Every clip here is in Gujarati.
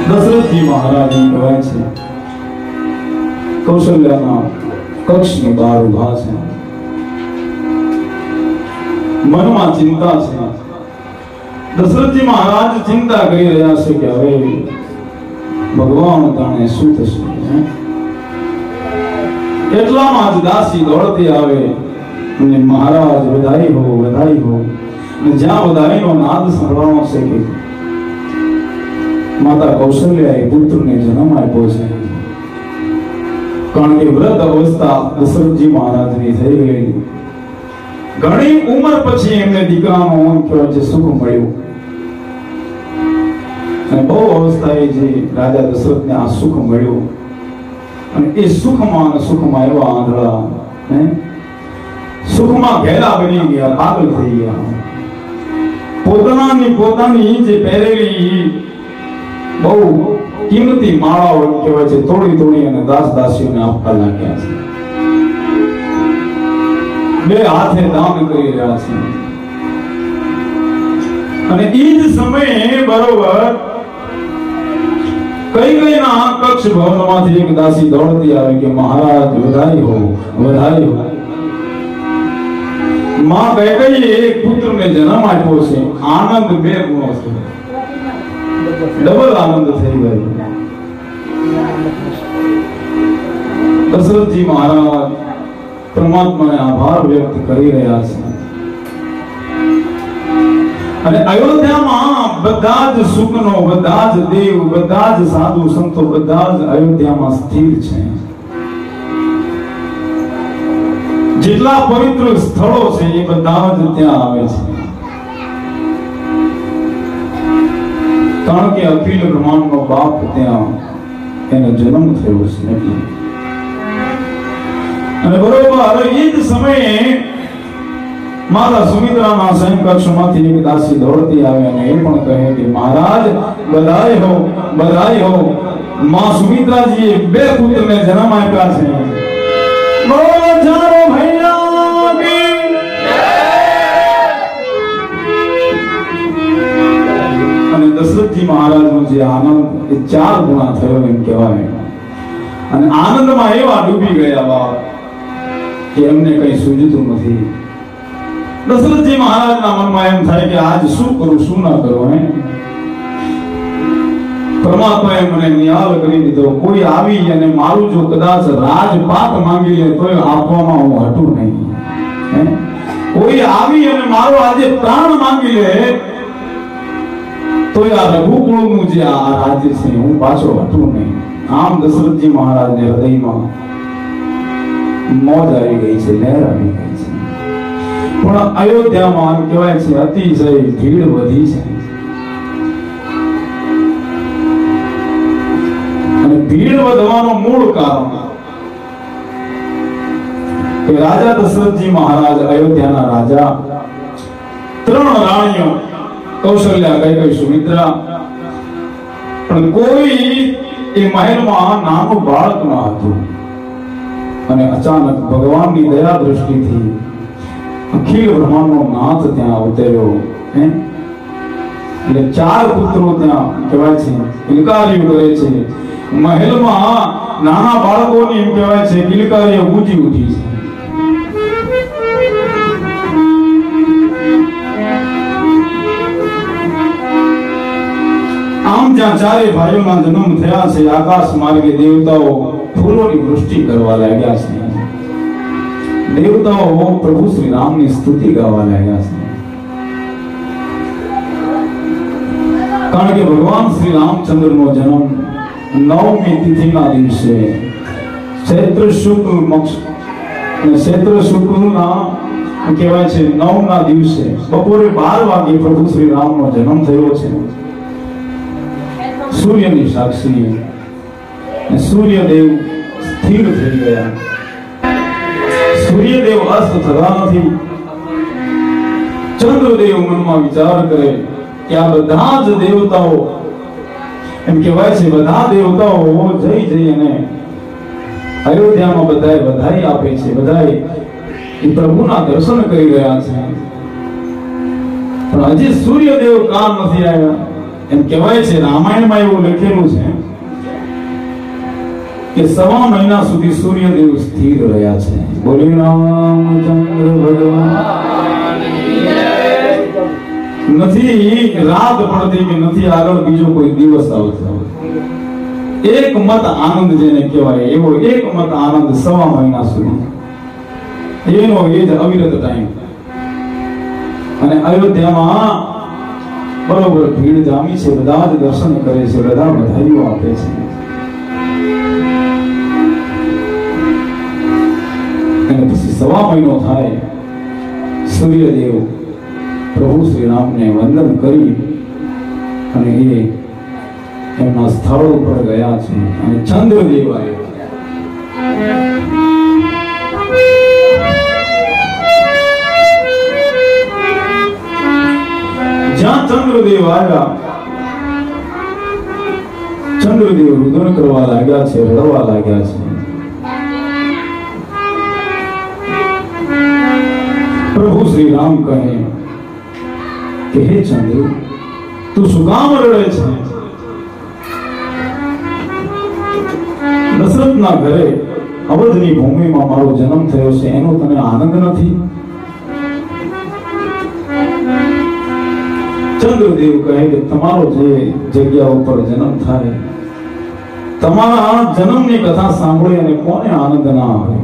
दशरथ जी महाराज कहे छे कौशल्याना कक्षनी बहार उभा छे मनमा चिंता छे दशरथ जी महाराज चिंता करी रह्या छे के हवे भगवान ताणे शुं थशे એટલામાં જ દાસી દોડતી આવે અને મહારાજ વધાઈ હો અને જ્યાં વધાઈનો નાદ સાંભળવાનો છે કે માતા કૌશલ્યાએ પુત્રને જન્મ આપ્યો છે કારણ કે વૃદ્ધ અવસ્થા દશરથજી મહારાજની થઈ ગયેલી ઘણી ઉંમર પછી એમને દીકરાનો કહેવાય છે સુખ મળ્યું અને બહુ અવસ્થાએ જે રાજા દશરથને આ સુખ મળ્યું અને એ સુખમાં એવા આંધળા સુખમાં ઘેલા બની ગયા પાગલ થઈ ગયા પોતાની જે પહેરેલી બહુ કિંમતી માળાઓ કહેવાય છે તોડી અને દાસ દાસીઓને આપવા લાગ્યા છે બે હાથે દાન કરી રહ્યા છે અને એ જ સમયે બરોબર કઈ ના કક્ષ ભવનમાંથી એક દાસી દોડતી આવે કે મહારાજ વધાઈ હો માં કૈકેયીએ એક પુત્રને જન્મ આપ્યો છે આનંદ બે ગુણો છે ડબલ આનંદ થઈ ગયો દશરથજી મહારાજ પરમાત્માને આભાર વ્યક્ત કરી રહ્યા છે અને અયોધ્યામાં બધા જ સુખનો બધા જ દેવ બધા જ સાધુ સંતો બધા જ અયોધ્યામાં સ્થિર છે જેટલા પવિત્ર સ્થળો છે એ બધા જ ત્યાં આવે છે કારણ કે અખિલ બ્રહ્માંડનો બાપ ત્યાં એનો જન્મ થયો છે એટલે અને બરોબર એ જ સમયે માતા સુમિત્રાના સંકક્ષમાંથી એક દાસી દોડતી આવે અને એ પણ કહે કે મહારાજ બધાઈ હો માં સુમિત્રાજીએ બે પુત્રને જન્મ આપ્યા છે બોલો જાનો ભૈયા કી અને દશરથજી મહારાજનો જે આનંદ એ ચાર ગુણા થયો એમ કહેવાય અને આનંદમાં એવા ડૂબી ગયા બાપ કે એમને કઈ સૂઝતું નથી દશરથજી મહારાજના મનમાં એમ થાય કે આજ શું કરું શું ના કરું પરમાત્માએ મને નિહાલ કરી દીધો કોઈ આવી અને મારું જો કદાચ રાજપાટ માંગી લે તોય આપવામાં હું હટું નહીં કોઈ આવી અને મારો આજે પ્રાણ માંગી લે તોય આ રઘુકુળનું જે આ રાજ્ય છે હું પાછો હટું નહીં આમ દશરથજી મહારાજને હૃદયમાં મોજ આવી ગઈ છે લહેર આવી ગઈ છે પણ અયોધ્યામાં કહેવાય છે અતિશય ભીડ વધી છે અને ભીડ વધવાનું મૂળ કારણ કે રાજા દશરથજી મહારાજ અયોધ્યાના રાજા ત્રણ રાણીઓ કૌશલ્યા કૈકેયી સુમિત્રા પણ કોઈ એ મહેલમાં નાનું બાળક ન હતું અને અચાનક ભગવાનની દયા દ્રષ્ટિથી અખિલ બ્રહ્માંડનો નાથ ત્યાં અવતર્યો એટલે ચાર પુત્રો ત્યાં કહેવાય છે કિલકારીઓ કરે છે મહેલમાં નાના બાળકોની એમ કહેવાય છે કિલકારીઓ ગૂંજી ઉઠી છે આમ જ્યાં ચારે ભાઈઓના જન્મ થયા છે આકાશ માર્ગે દેવતાઓ ફૂલોની વૃષ્ટિ કરવા લાગ્યા છે દેવતાઓ પ્રભુ શ્રી રામની સ્તુતિ ગાવા લાગ્યા છે કારણ કે ભગવાન શ્રી રામચંદ્રનો જન્મ 9મી તિથિના દિવસે ચૈત્ર શુક્લના કહેવાય છે 9ના દિવસે બપોરે 12 વાગે પ્રભુ શ્રી રામનો જન્મ થયો છે સૂર્યની સાક્ષી સૂર્યદેવ સ્થિર થઈ ગયા સૂર્યદેવ અસ્ત થતા નથી ચંદ્રદેવ મનમાં વિચાર કરે કે આ બધા જ દેવતાઓ એમ કહેવાય છે બધા દેવતાઓ જઈ અને અયોધ્યામાં બધાએ વધાઈ આપે છે બધાએ એ પ્રભુના દર્શન કરી રહ્યા છે પણ હજી સૂર્યદેવ કામ નથી આવ્યા એમ કહેવાય છે રામાયણમાં એવું લખેલું છે કે 1.5 મહિના સુધી સૂર્યદેવ સ્થિર રહ્યા છે. બોલી રામચંદ્ર ભગવાન. નથી રાત પડતી કે નથી આગળ બીજો કોઈ દિવસ આવતો. એક મત આનંદ જેને કહેવાય એવો એક મત આનંદ 1.5 મહિના સુધી એનો એ જ અવિરત ટાઈમ. અને અયોધ્યામાં બરોબર ભીડ જામી છે, બધા જ દર્શન કરે છે, બધા બધાઈઓ આપે છે. અને પછી 1.5 મહિનો થાય સૂર્યદેવ પ્રભુ શ્રી રામને વંદન કરી અને એ એમના સ્થળ ઉપર ગયા છે. અને ચંદ્રદેવ આવ્યો. જ્યાં ચંદ્રદેવ આવ્યા, ચંદ્રદેવ રુદન કરવા લાગ્યા છે, રડવા લાગ્યા છે. પ્રભુ શ્રી રામ કહે કે હે ચંદ્ર, તું શું કામ રડે છે? દશરથના ઘરે અવધની ભૂમિમાં મારો જન્મ થયો છે, એનો તને આનંદ નથી? ચંદ્રદેવ કહે કે તમારો જે જગ્યા ઉપર જન્મ થાય, તમારા જન્મની કથા સાંભળી અને કોને આનંદ ના આવે?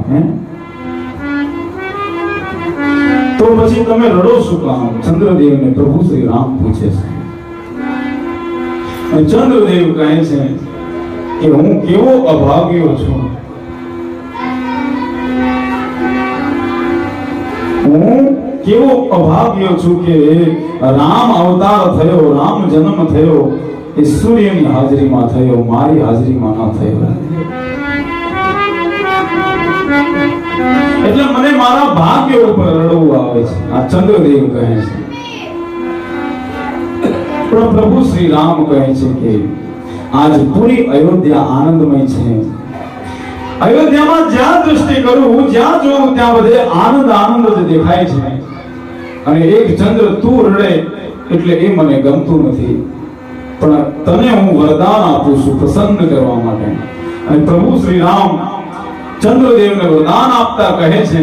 તો પછી તમે રડો શું કામ? ચંદ્રદેવને પ્રભુ શ્રી રામ પૂછે છે. અને ચંદ્રદેવ કહે છે કે હું કેવો અભાગ્યો છું, હું કેવો અભાગ્યો છું કે રામ અવતાર થયો, રામ જન્મ થયો એ સૂર્યની હાજરીમાં થયો, મારી હાજરીમાં ના થયો. એટલે મને મારા ભાગ્ય ઉપર રડવું આવે છે. આ ચંદ્રદેવ કહે છે. પણ પ્રભુ શ્રી રામ કહે છે કે આજ પૂરી અયોધ્યા આનંદમય છે. અયોધ્યામાં જ્યાં દ્રષ્ટિ કરું, જ્યાં જોઉં ત્યાં બધે આનંદ આનંદ જ દેખાય છે. અને એક ચંદ્ર તું રડે એટલે એ મને ગમતું નથી, પણ તને હું વરદાન આપું છું પ્રસન્ન કરવા માટે. અને પ્રભુ શ્રી રામ ચંદ્રદેવને વરદાન આપતા કહે છે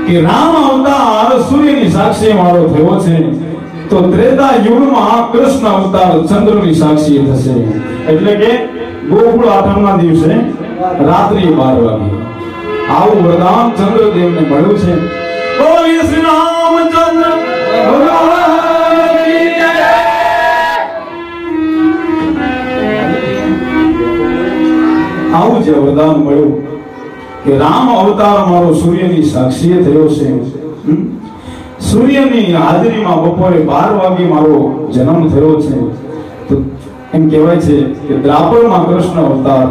કે રામ અવતાર સૂર્યની સાક્ષી મારો થયો છે, તો ત્રેતા યુગમાં કૃષ્ણ અવતાર ચંદ્રની સાક્ષી થશે. એટલે કે ગોકુળ આઠમના દિવસે રાત્રિ 12 વાગે આવું વરદાન ચંદ્રદેવને મળ્યું છે. બોલીએ શ્રી રામચંદ્ર ભગવાનની જય. આવું જે વરદાન મળ્યું કે રામ અવતાર મારો સૂર્યની સાક્ષીએ થયો છે, સૂર્યની હાજરીમાં બપોરે 12 વાગે મારો જન્મ થયો છે, તો એમ કહેવાય છે કે દ્રાપરમાં કૃષ્ણ અવતાર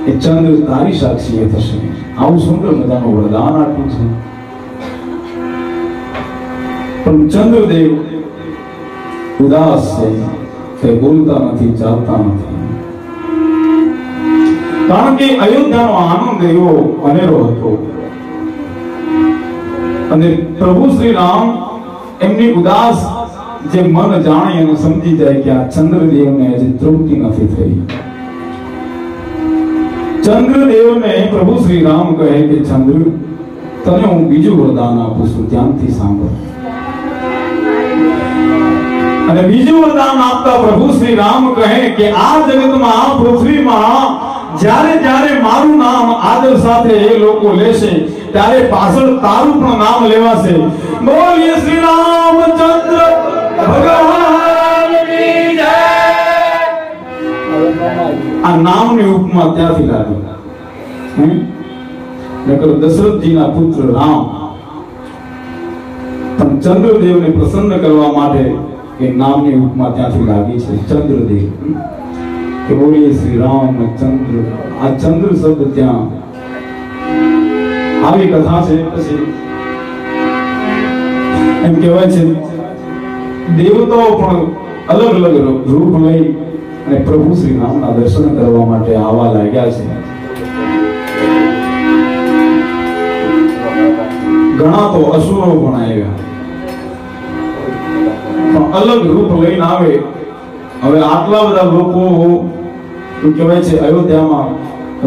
એ ચંદ્ર તારી સાક્ષીએ થશે. આવું સુંદર મજાનું વરદાન આપ્યું છે. પણ ચંદ્રદેવ ઉદાસ છે, તે બોલતા નથી, ચાલતા નથી. કારણ કે અયોધ્યાનો આનંદ એવો અનેરો હતો. અને પ્રભુ શ્રી રામ એમની ઉદાસ જે મન જાણે અને સમજી જાય કે આ ચંદ્રદેવને હજી તૃપ્તિ નથી થઈ. ચંદ્રદેવને પ્રભુ શ્રી રામ કહે કે ચંદ્ર, તને હું બીજું વરદાન આપું છું, ધ્યાનથી સાંભળ. અને બીજું વરદાન આપતા પ્રભુ શ્રી રામ કહે કે આ જગતમાં, આ પૃથ્વીમાં જ્યારે જ્યારે મારું નામ આદર સાથે એ લોકો લેશે, ત્યારે પાછળ તારું પણ નામ લેવાશે. બોલીએ શ્રી રામચંદ્ર ભગવાનની જય. આ નામની ઉપમા ત્યાંથી લાવી. દશરથજીના પુત્ર રામ પણ ચંદ્રદેવને પ્રસન્ન કરવા માટે એ નામની ઉપમા ત્યાંથી લાગી છે. ચંદ્રદેવ કે બોલીએ શ્રી રામચંદ્ર. આ ચંદ્ર શબ્દ ત્યાં આવી કથા છે. પછી એમ કહેવાય છે દેવતાઓ પણ અલગ અલગ રૂપ લઈ અને પ્રભુ શ્રી રામના દર્શન કરવા માટે આવવા લાગ્યા છે. ઘણા તો અસુરો પણ આવ્યા. પણ અલગ રૂપ લઈને આવે. હવે આટલા બધા લોકો કહેવાય છે અયોધ્યામાં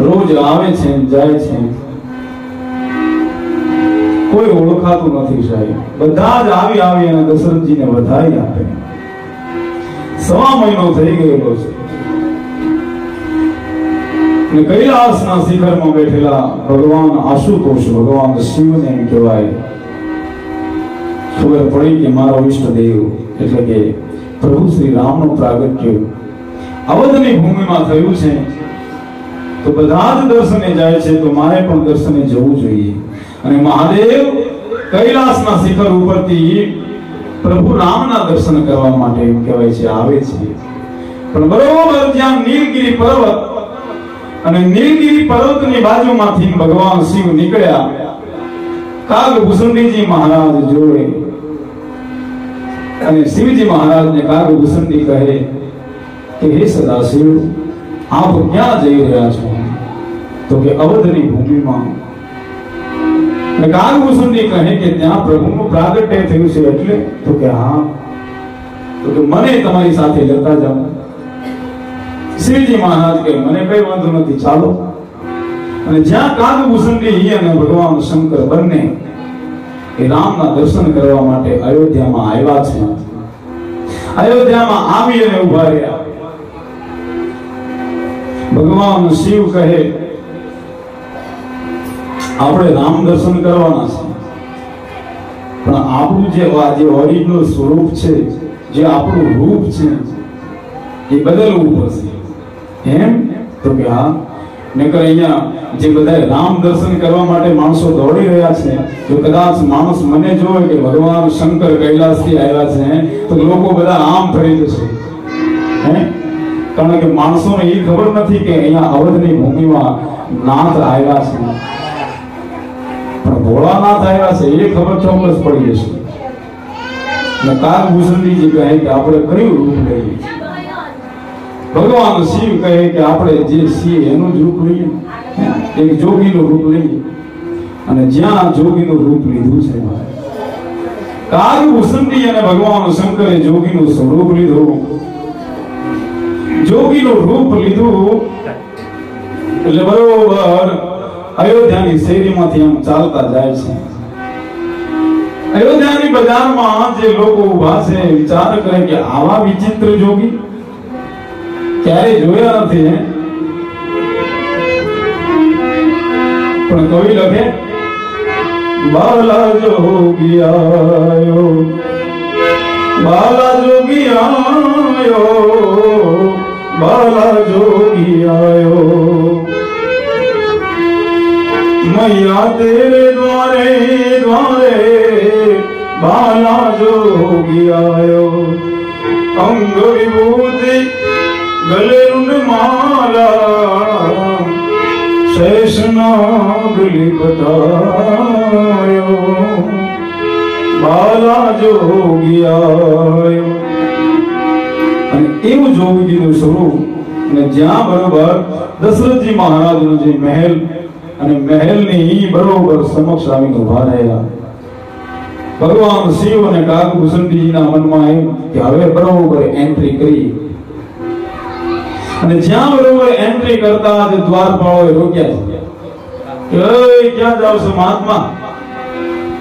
રોજ આવે છે જાય છે, કોઈ ઓળખાતું નથી સાહેબ. બધા જ આવી અને દશરથજીને વધાઈ આપે. 1.5 મહિનો થઈ ગયેલો છે ને કૈલાસના શિખરમાં બેઠેલા ભગવાન આશુતોષ, ભગવાન શિવને એમ કહેવાય ખબર પડી કે મારો ઈષ્ટદેવ એટલે કે પ્રભુ શ્રી રામનું પ્રાગટ્ય અવધની ભૂમિમાં થયું છે, તો બધા જ દર્શને જાય છે, તો મારે પણ દર્શને જવું જોઈએ. અને મહાદેવ કૈલાસના શિખર ઉપરથી પ્રભુ રામના દર્શન કરવા માટે એમ કહેવાય છે આવે છે. પણ બરોબર જ્યાં નીલગિરી પર્વત અને નીલગિરી પર્વતની બાજુમાંથી ભગવાન શિવ નીકળ્યા, કાગભૂષણજી મહારાજ જોડે અને શિવજી મહારાજને કાગભૂષણજી કહે કે હે સદાશિવ, આપ ક્યાં જઈ રહ્યા છો? તો કે અવધની ભૂમિમાં. અને કાગભૂષણજી કહે કે ત્યાં પ્રભુનું પ્રાગટ્ય થયું છે એટલે? તો કે હા. તો કે મને તમારી સાથે લેતા જાઓ. શિવજી મહારાજ કે મને કઈ વાંધો નથી, ચાલો. અને જ્યાં કાગભૂષણજી અને ભગવાન શંકર બંને એ રામના દર્શન કરવા માટે અયોધ્યામાં આવ્યા છે. અયોધ્યામાં આવી અને ઉભા રહ્યા. ભગવાન શિવ કહે આપણે રામ દર્શન કરવાના છે, પણ આપણું જે ઓરિજિનલ સ્વરૂપ છે, જે આપણું રૂપ છે, એ બદલવું પડશે. એમ? તો કે હા. નકર અહીંયા જે બધા રામ દર્શન કરવા માટે માણસો દોડી રહ્યા છે, જો કદાચ માણસ મને જોવે કે ભગવાન શંકર કૈલાસથી આવ્યા છે, તો લોકો બધા આમ ફરી જશે. કારણ કે માણસોને એ ખબર નથી કે અહીંયા અવધની ભૂમિમાં નાથ આવ્યા છે, પણ ભોળાનાથ આવ્યા છે એ ખબર ચોક્કસ પડી જશે. કાગભૂષણજી કહે કે આપણે કયું રૂપ લઈએ? ભગવાન શિવ કહે કે આપણે જે છીએ એનું જ રૂપ લઈએ, એક જોગીનું રૂપ લઈએ. અને જ્યાં જોગીનું રૂપ લીધું છે, કાગભૂષણજી અને ભગવાન શંકરે જોગીનું સ્વરૂપ લીધું, જોગીનું રૂપ લીધું એટલે બરોબર અયોધ્યાની શેરીમાંથી આમ ચાલતા જાય છે. અયોધ્યાની બજારમાં જે લોકો ઉભા છે વિચાર કરે કે આવા વિચિત્ર જોગી ક્યારે જોયા નથી. પણ કવિ લખે બાલા જોગી આયો, બાલા જોગી આયો, બાલા જોગી આયો, मैया तेरे द्वारे द्वारे बाला जोगी आयो, अंग विभूति गले रुंड माला, शेष नाग लिपटायो, बाला जोगी आयो. અને એવું જોગીનું સ્વરૂપ અને જ્યાં બરોબર દશરથજી મહારાજનો જે મહેલ અને મહેલની બરોબર સમક્ષ આવીને ઉભા રહ્યા. ભગવાન શિવ અને કાગભૂષણજીના મનમાં એમ કે હવે બરોબર એન્ટ્રી કરી. અને જ્યાં બરોબર એન્ટ્રી કરતા જ દ્વારપાળોએ રોક્યા છે કે ક્યાં જાવ છો મહાત્મા?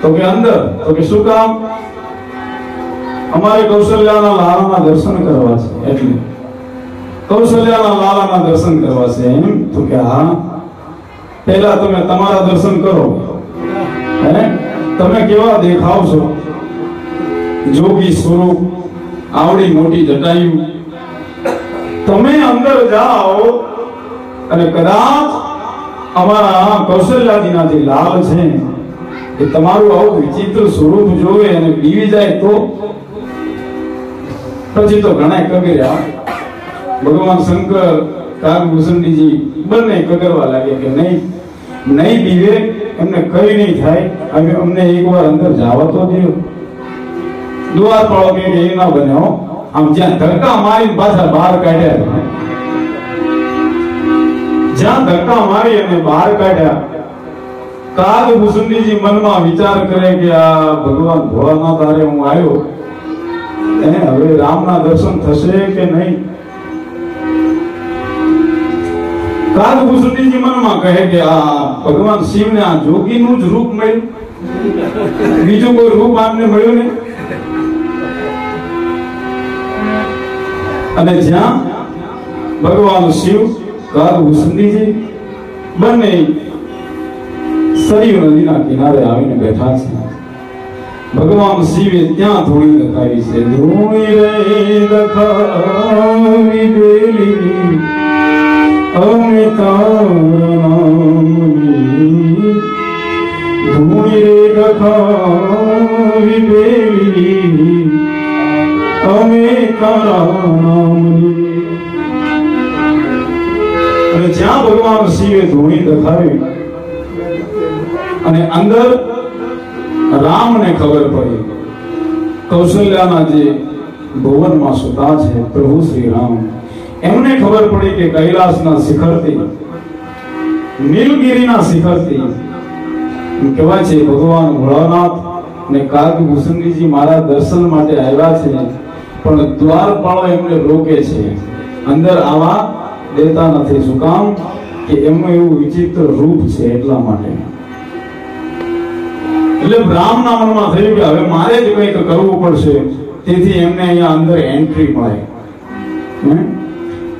તો કે અંદર. તો કે શું કામ? અમારે કૌશલ્યાના લાલાના દર્શન કરવા છે. એટલે કૌશલ્યાના લાલાના દર્શન કરવા છે એમ? તો કે હા. પહેલા તમે તમારા દર્શન કરો. હે, તમે કેવા દેખાવ છો? જોગી સ્વરૂપ, આવડી મોટી જટાયુ. તમે અંદર જાઓ અને કદાચ અમારા કૌશલ્યાજીના જે લાલ છે એ તમારું આવું વિચિત્ર સ્વરૂપ જોવે અને બીવી જાય તો પછી તો ઘણા કગર્યા. ભગવાન શંકર કાગભૂષણજી બંને કગરવા લાગ્યા કે નહીં નહીં બીવે, એમને કઈ નહીં થાય, હવે અમને એકવાર અંદર જવા તો દો. દ્વારપાળો કે એ ના બન્યો. આમ જ્યાં ધક્કા મારી પાછા બહાર કાઢ્યા, જ્યાં ધક્કા મારી અને બહાર કાઢ્યા, કાગભૂષણજી મનમાં વિચાર કરે કે આ ભગવાન ભોળાનાથ હારે હું આવ્યો હવે રામના દર્શન થશે કે નહીં? કાગભૂષણજી મનમાં કહે કે આ ભગવાન શિવને આ જોગીનું જ રૂપ મળ્યું, બીજું કોઈ રૂપ આમને મળ્યું નહીં. અને જ્યાં ભગવાન શિવ કાગભૂષણજી બંને સરયુ નદીના કિનારે આવીને બેઠા છે. ભગવાન શિવે ત્યાં ધૂણી લખાવી છે. ધૂણી રે લખાવી બેલી અમે તારા નામની, ધૂણી રે લખાવી બેલી અમે તારા નામની. અને જ્યાં ભગવાન શિવે ધૂણી લખાવી અને અંદર રામને ખબર પડી, કૌશલ્યાના જે ભુવનમાં સુતા છે પ્રભુ શ્રી રામ, એમને ખબર પડી કે કૈલાસના શિખરથી, નીલગિરીના શિખરથી કહેવાય છે ભગવાન ભોળાનાથ ને કાગભૂષણજી મારા દર્શન માટે આવ્યા છે, પણ દ્વારપાળો એમને રોકે છે, અંદર આવા દેતા નથી. શું કામ? કે એમનું એવું વિચિત્ર રૂપ છે એટલા માટે. એટલે રામના મનમાં થયું કે હવે મારે જ કંઈક કરવું પડશે, તેથી એમને અહીંયા અંદર એન્ટ્રી મળે.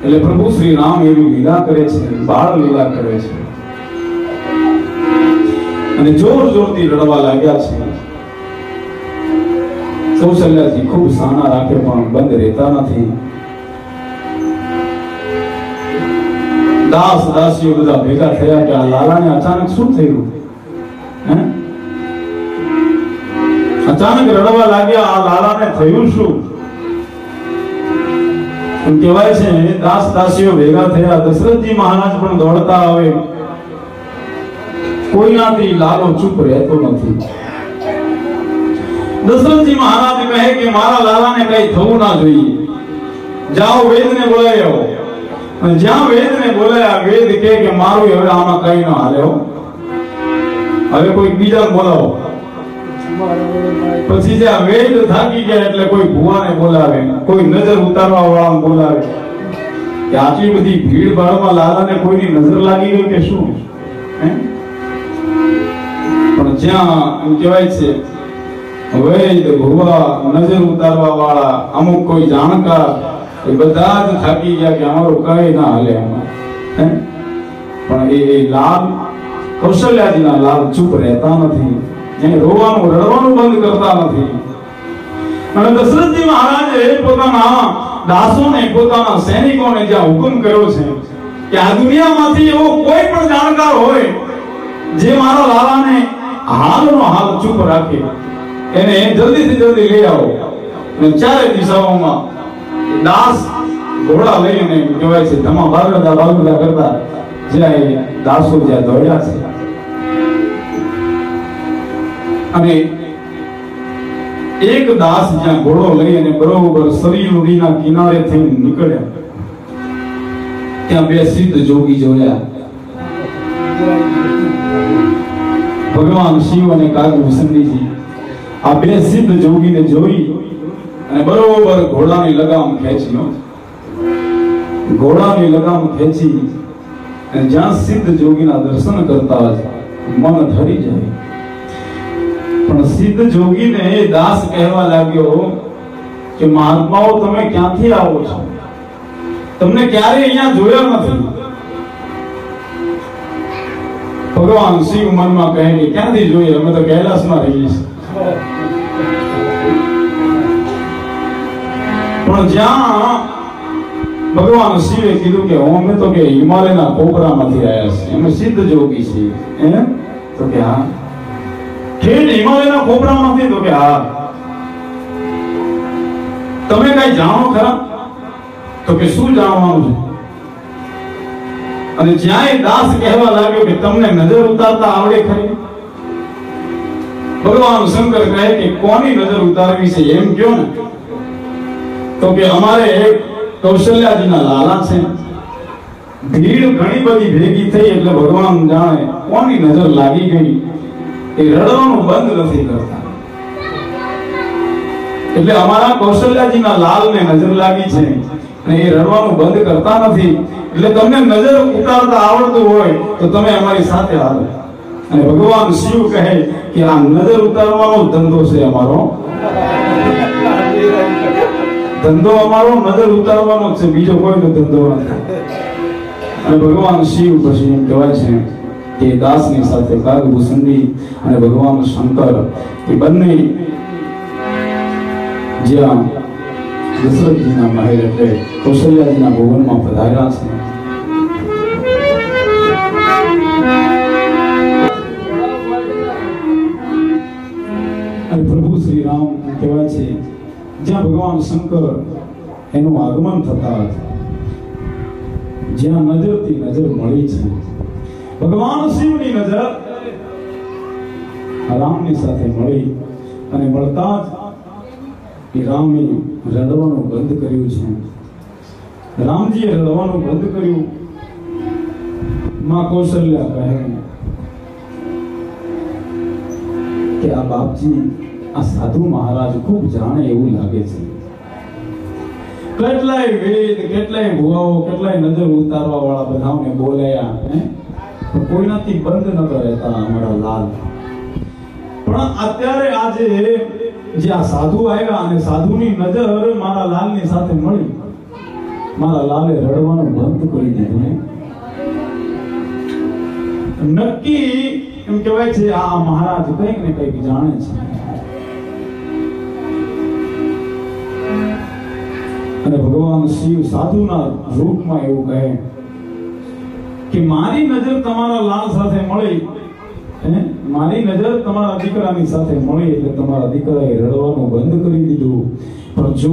એટલે પ્રભુ શ્રી રામ એવી લીલા કરે છે, બાળ લીલા કરે છે અને જોર જોરથી રડવા લાગ્યા છે. કૌશલ્યાજી ખૂબ સાના રાખે પણ બંધ રહેતા નથી. દાસ દાસીઓ બધા ભેગા થયા કે આ લાલાને અચાનક શું થયું? અચાનક રડવા લાગ્યા, આ લાલાને થયું શું? કહેવાય છે દાસ દાસીઓ ભેગા થયા. દશરથજી મહારાજ પણ દોડતા આવે, કોઈનાથી લાલો ચૂપ રહેતો નથી. દશરથજી મહારાજ કહે કે મારા લાલાને કઈ થવું ના જોઈએ, જાઓ વેદને બોલાવી આવો. અને જ્યાં વેદને બોલાયા, વેદ કહે કે મારું હવે આમાં કઈ ન હાલે, હવે કોઈ બીજાને બોલાવો. પછી જે વેદ થાકી ગયા એટલે કોઈ ભુવાને બોલાવે, કોઈ નજર ઉતારવા વાળાને બોલાવે. કે આટલી બધી ભીડ ભાડમાં લાલાને કોઈની નજર લાગી ગઈ કે શું? પણ જ્યાં કહેવાય છે વૈદ ભુવા નજર ઉતારવા વાળા અમુક કોઈ જાણકાર એ બધા જ થાકી ગયા કે અમારું કઈ ના હાલે આમાં. પણ એ લાલ કૌશલ્યાજીના લાલ ચૂપ રહેતા નથી, એને રોવાનું રડવાનું બંધ કરતા નથી. અને દશરથજી મહારાજે પોતાના દાસોને, પોતાના સૈનિકોને જ્યાં હુકમ કર્યો છે કે આ દુનિયામાંથી એવો કોઈ પણ જાણકાર હોય જે મારા લાલાને હાલનો હાલ ચૂપ રાખે, એને જલ્દીથી જલ્દી લઈ આવો. અને ચારે દિશાઓમાં દાસ ઘોડા લઈને કહેવાય છે ધમા ભાગતા કરતા જ્યાં દાસો જ્યાં દોડ્યા છે. અને એક દાસ જ્યાં ઘોડો લઈ અને બરોબર સરયુ નદીના કિનારે થઈને નીકળ્યા, ત્યાં બે સિદ્ધ જોગી જોયા. ભગવાન શિવ અને કાગભૂષણજી આ બે સિદ્ધ જોગીને જોઈ અને બરોબર ઘોડાની લગામ ખેંચી, ઘોડાની લગામ ખેંચી અને જ્યાં સિદ્ધ જોગીના દર્શન કરતા મન ધરી જાય. પણ સિદ્ધ જોગીને એ દાસ કહેવા લાગ્યો કે મહાત્માઓ તમે ક્યાંથી આવો છો? તમને ક્યારે અહીંયા જોયા નથી. ભગવાન શિવ મનમાં કહે કે ક્યાંથી જોઈએ, અમે તો કૈલાસમાં રહીએ છીએ. પણ જ્યાં ભગવાન શિવે કીધું કે અમે તો કે હિમાલયના કોપરામાંથી આવ્યા છીએ, અમે સિદ્ધ જોગી છીએ. તો કે હા, ઠેઠ હિમાલયના કોપરામાંથી? તો કે હા. તમે કઈ જાણો ખરા? તો કે શું જાણવાનું છે? અને જ્યાં એ દાસ કહેવા લાગ્યો કે તમને નજર ઉતારતા આવડે ખરી? ભગવાન શંકર કહે કે કોની નજર ઉતારવી છે એમ કયો ને. તો કે અમારે એક કૌશલ્યાજીના લાલા છે, ભીડ ઘણી બધી ભેગી થઈ એટલે ભગવાન જાણે કોની નજર લાગી ગઈ, એ રડવાનું બંધ નથી કરતા. એટલે અમારા કૌશલ્યાજીના લાલને નજર લાગી છે અને એ રડવાનું બંધ કરતા નથી. એટલે તમને નજર ઉતારતા આવડતું હોય તો તમે અમારી સાથે આવો. અને ભગવાન શિવ કહે કે આ નજર ઉતારવાનો ધંધો છે અમારો, ધંધો અમારો નજર ઉતારવાનો છે, બીજો કોઈનો ધંધો નથી. અને ભગવાન શિવ પછી એમ કહેવાય છે કે દાસની સાથે કાગભૂષણજી અને ભગવાન શંકર એ બંને જ્યાં દશરથજીના મહેલ એટલે કૌશલ્યાજીના ભવનમાં પધાર્યા છે. અને પ્રભુ શ્રી રામ કહેવાય છે જ્યાં ભગવાન શંકર એનું આગમન થતા હતા, જ્યાં નજરથી નજર મળી છે. ભગવાન શિવની નજર રામની સાથે મળી અને મળતા જ રામે રડવાનું બંધ કર્યું છે. રામજીએ રડવાનું બંધ કર્યું. માં કૌશલ્યા કહે કે આ બાપજી આ સાધુ મહારાજ ખૂબ જાણે એવું લાગે છે. કેટલાય વેદ, કેટલાય ભુવાઓ, કેટલાય નજર ઉતારવા વાળા બધાને બોલાયા, પણ કોઈનાથી બંધ ન રહેતા અમારા લાલ. પણ અત્યારે આજે જે આ સાધુ આવ્યા અને સાધુની નજર મારા લાલની સાથે મળી, મારા લાલે રડવાનું બંધ કરી દીધું. નક્કી એમ કહેવાય છે આ મહારાજ કંઈક ને કંઈક જાણે છે. અને ભગવાન શિવ સાધુના રૂપમાં એવું કહે કે મારી નજર તમારા લાલ સાથે મળી, મારી નજર તમારા દીકરાની સાથે મળી એટલે તમારા દીકરાએ રડવાનું બંધ કરી દીધું. પણ જો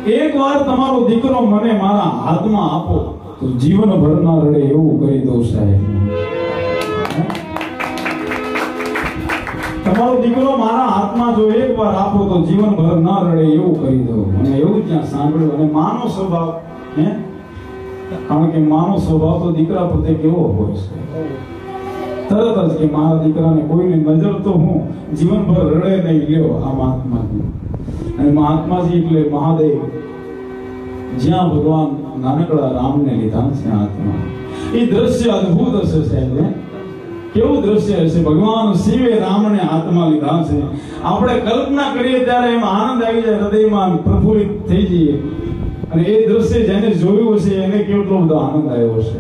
એકવાર તમારો દીકરો મને મારા હાથમાં આપો તો જીવનભર ના રડે એવું કરી દો સાહેબ. તમારો દીકરો મારા હાથમાં જો એકવાર આપો તો જીવનભર ના રડે એવું કરી દો. અને એવું ત્યાં સાંભળ્યું. અને માનો સ્વભાવ, કારણ કે માનો સ્વભાવ તો દીકરા પ્રત્યે કેવો હોય છે, તરત જ કે મારા દીકરાને કોઈની નજર તો હું જીવનભર રડે નહીં લ્યો આ મહાત્માજી. અને મહાત્માજી એટલે મહાદેવ, જ્યાં ભગવાન નાનકડા રામને લીધા છે હાથમાં. એ દ્રશ્ય અદ્ભુત હશે સાહેબ. કેવું દ્રશ્ય હશે! ભગવાન શિવે રામને હાથમાં લીધા છે. આપણે કલ્પના કરીએ ત્યારે એમાં આનંદ આવી જાય, હૃદયમાં પ્રફુલ્લિત થઈ જઈએ. અને એ દ્રશ્ય જેને જોયું હશે એને કેટલો બધો આનંદ આવ્યો હશે.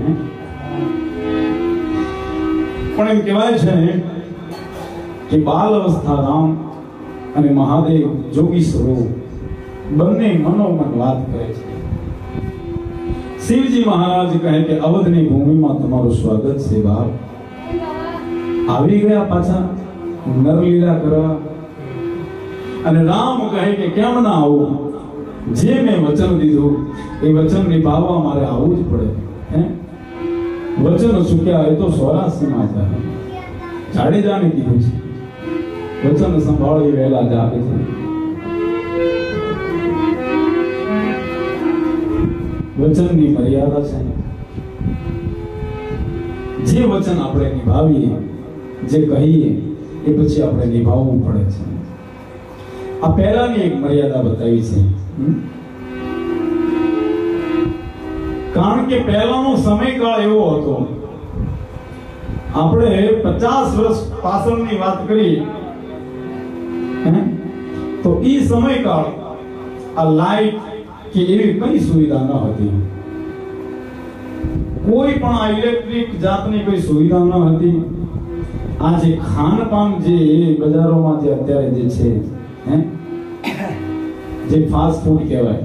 પણ એમ કહેવાય છે કે બાલ અવસ્થા રામ અને મહાદેવ જોગી સ્વરૂપ બંને મનોમન વાત કરે છે. શિવજી મહારાજ કહે કે અવધની ભૂમિમાં તમારું સ્વાગત છે બાપ. આવી ગયા પાછા નરલીલા કરવા. અને રામ કહે કે કેમ ના આવું? જે મેં વચન દીધું એ વચન નિભાવવા મારે આવવું જ પડે. વચન ચૂક્યા એ તો સ્વરાષ્ટ્રમાં જાય. જાડેજાને કીધું છે વચન સંભાળી વહેલા જાગે છે. વચનની મર્યાદા છે. જે વચન આપણે નિભાવીએ, જે કહીએ એ પછી આપણે નિભાવવું પડે છે. આ પહેલાની એક મર્યાદા બતાવી છે. કારણ કે પહેલાનો સમયકાળ એવો હતો, આપણે 50 વર્ષ પાછળની વાત કરીએ તો એ સમયકાળ આ લાઈટ કે એવી કઈ સુવિધા ન હતી. કોઈ પણ આ ઇલેક્ટ્રિક જાતની કોઈ સુવિધા ન હતી. આ જે ખાનપાન જે બજારોમાં જે અત્યારે જે છે જે ફાસ્ટ ફૂડ કહેવાય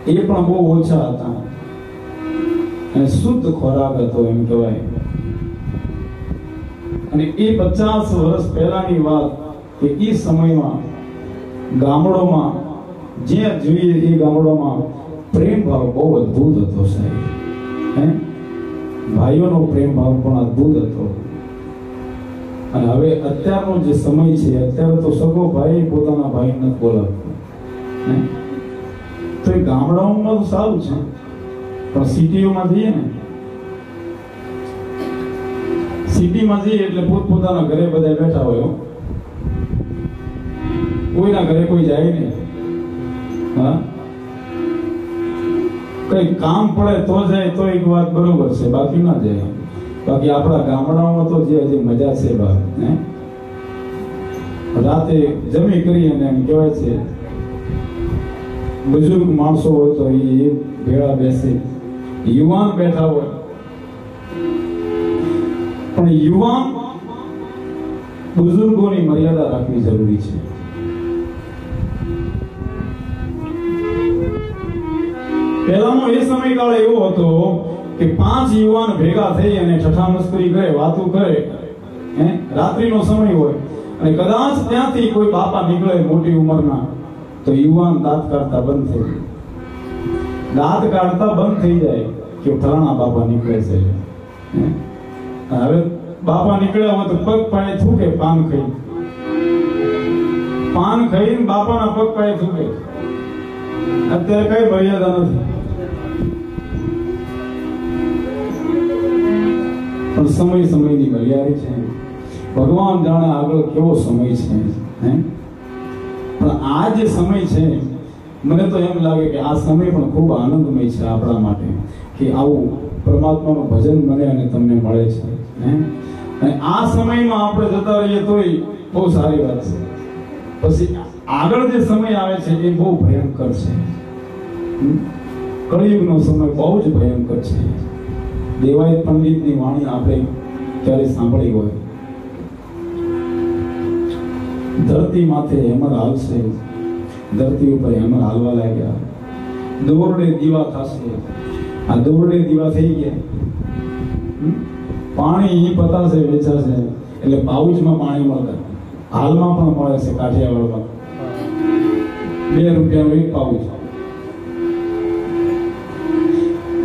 એ પણ બહુ ઓછા હતા અને શુદ્ધ ખોરાક હતો એમ કહેવાય. અને એ 50 વર્ષ પહેલાની વાત કે એ સમયમાં ગામડોમાં જે જોઈએ એ ગામડોમાં પ્રેમ ભાવ બહુ અદ્ભુત હતો સાહેબ. ભાઈઓનો પ્રેમ ભાવ પણ અદ્ભુત હતો. અને હવે અત્યારનો જે સમય છે, અત્યારે તો સગો ભાઈ પોતાના ભાઈ નથી બોલાવતો. તો એ ગામડાઓમાં તો સારું છે, પણ સિટીઓમાં જઈએ ને, સિટીમાં જઈએ એટલે પોતપોતાના ઘરે બધા બેઠા હોય. કોઈના ઘરે કોઈ જાય નહીં, હા, કઈ કામ પડે તો જાય તો એક વાત બરોબર છે, બાકી ના જાય. બાકી આપણા ગામડાઓમાં તો જે મજા છે બા, હે, રાતે જમી કરી અને એમ કહેવાય છે બુઝુર્ગ માણસો હોય તો એ ભેળા બેસે, યુવાન બેઠા હોય, પણ યુવાન બુઝુર્ગોની મર્યાદા રાખવી જરૂરી છે. પહેલાનો એ સમયગાળો એવો હતો કે 5 યુવાન ભેગા થઈ અને ઠઠા મસ્કરી કરે, વાતો કરે, હે, રાત્રિનો સમય હોય અને કદાચ ત્યાંથી કોઈ બાપા નીકળે મોટી ઉંમરના તો યુવાન દાંત કાઢતા બંધ થઈ જાય. દાંત કાઢતા બંધ થઈ જાય કે ફલાણા બાપા નીકળે છે. હવે બાપા નીકળ્યા હોય તો પગ પાયે થૂકે, પાન ખાઈને બાપાના પગ પાયે થૂકે. અત્યારે કઈ મર્યાદા નથી, પણ સમયની મર્યાદા છે. ભગવાન જાણે આગળ કેવો સમય છે, હે, પણ આ જે સમય છે મને તો એમ લાગે કે આ સમય પણ ખૂબ આનંદમય છે આપણા માટે કે આવું પરમાત્માનું ભજન મને અને તમને મળે છે, હે. અને આ સમયમાં આપણે જતા રહીએ તોય બહુ સારી વાત છે. પછી આગળ જે સમય આવે છે એ બહુ ભયંકર છે. કળિયુગનો સમય બહુ જ ભયંકર છે. દેવાયત પંડિતની વાણી આપણે ક્યારે સાંભળી હોય, ધરતી માથે હેમર હાલશે, ધરતી ઉપર હેમર હાલવા લાગ્યા, દોરડે દીવા થશે. આ દોરડે દીવા થઈ ગયા, પાણી પતાશે, વેચાશે, એટલે પાઉચમાં પાણી મળે, હાલમાં પણ મળે છે કાઠિયાવાડમાં, 2 રૂપિયાનું એક પાઉચ.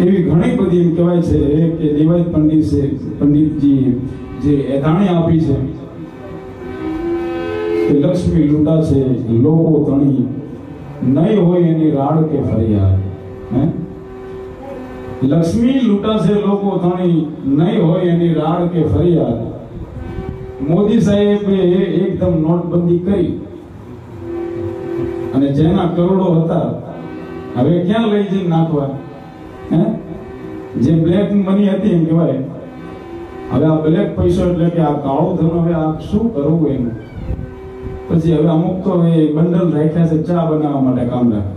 એવી ઘણી બધી એમ કહેવાય છે કે દેવાયત પંડિતજી જે એધાણી આપી છે કે લક્ષ્મી લૂંટા છે લોકો તણી, નહીં હોય એની રાડ કે ફરિયાદ. હે, લક્ષ્મી લૂંટા છે લોકો તણી, નહીં હોય એની રાડ કે ફરિયાદ. મોદી સાહેબે એકદમ નોટબંધી કરી અને જેના કરોડો હતા હવે ક્યાં લઈ જઈને નાખવા, હે, જે બ્લેક મની હતી એમ કહેવાય, હવે આ બ્લેક પૈસો એટલે કે આ કાળો ધન, હવે આ શું કરવું એનું. પછી હવે અમુક તો એ બંડલ રાખ્યા છે ચા બનાવવા માટે કામ રાખે,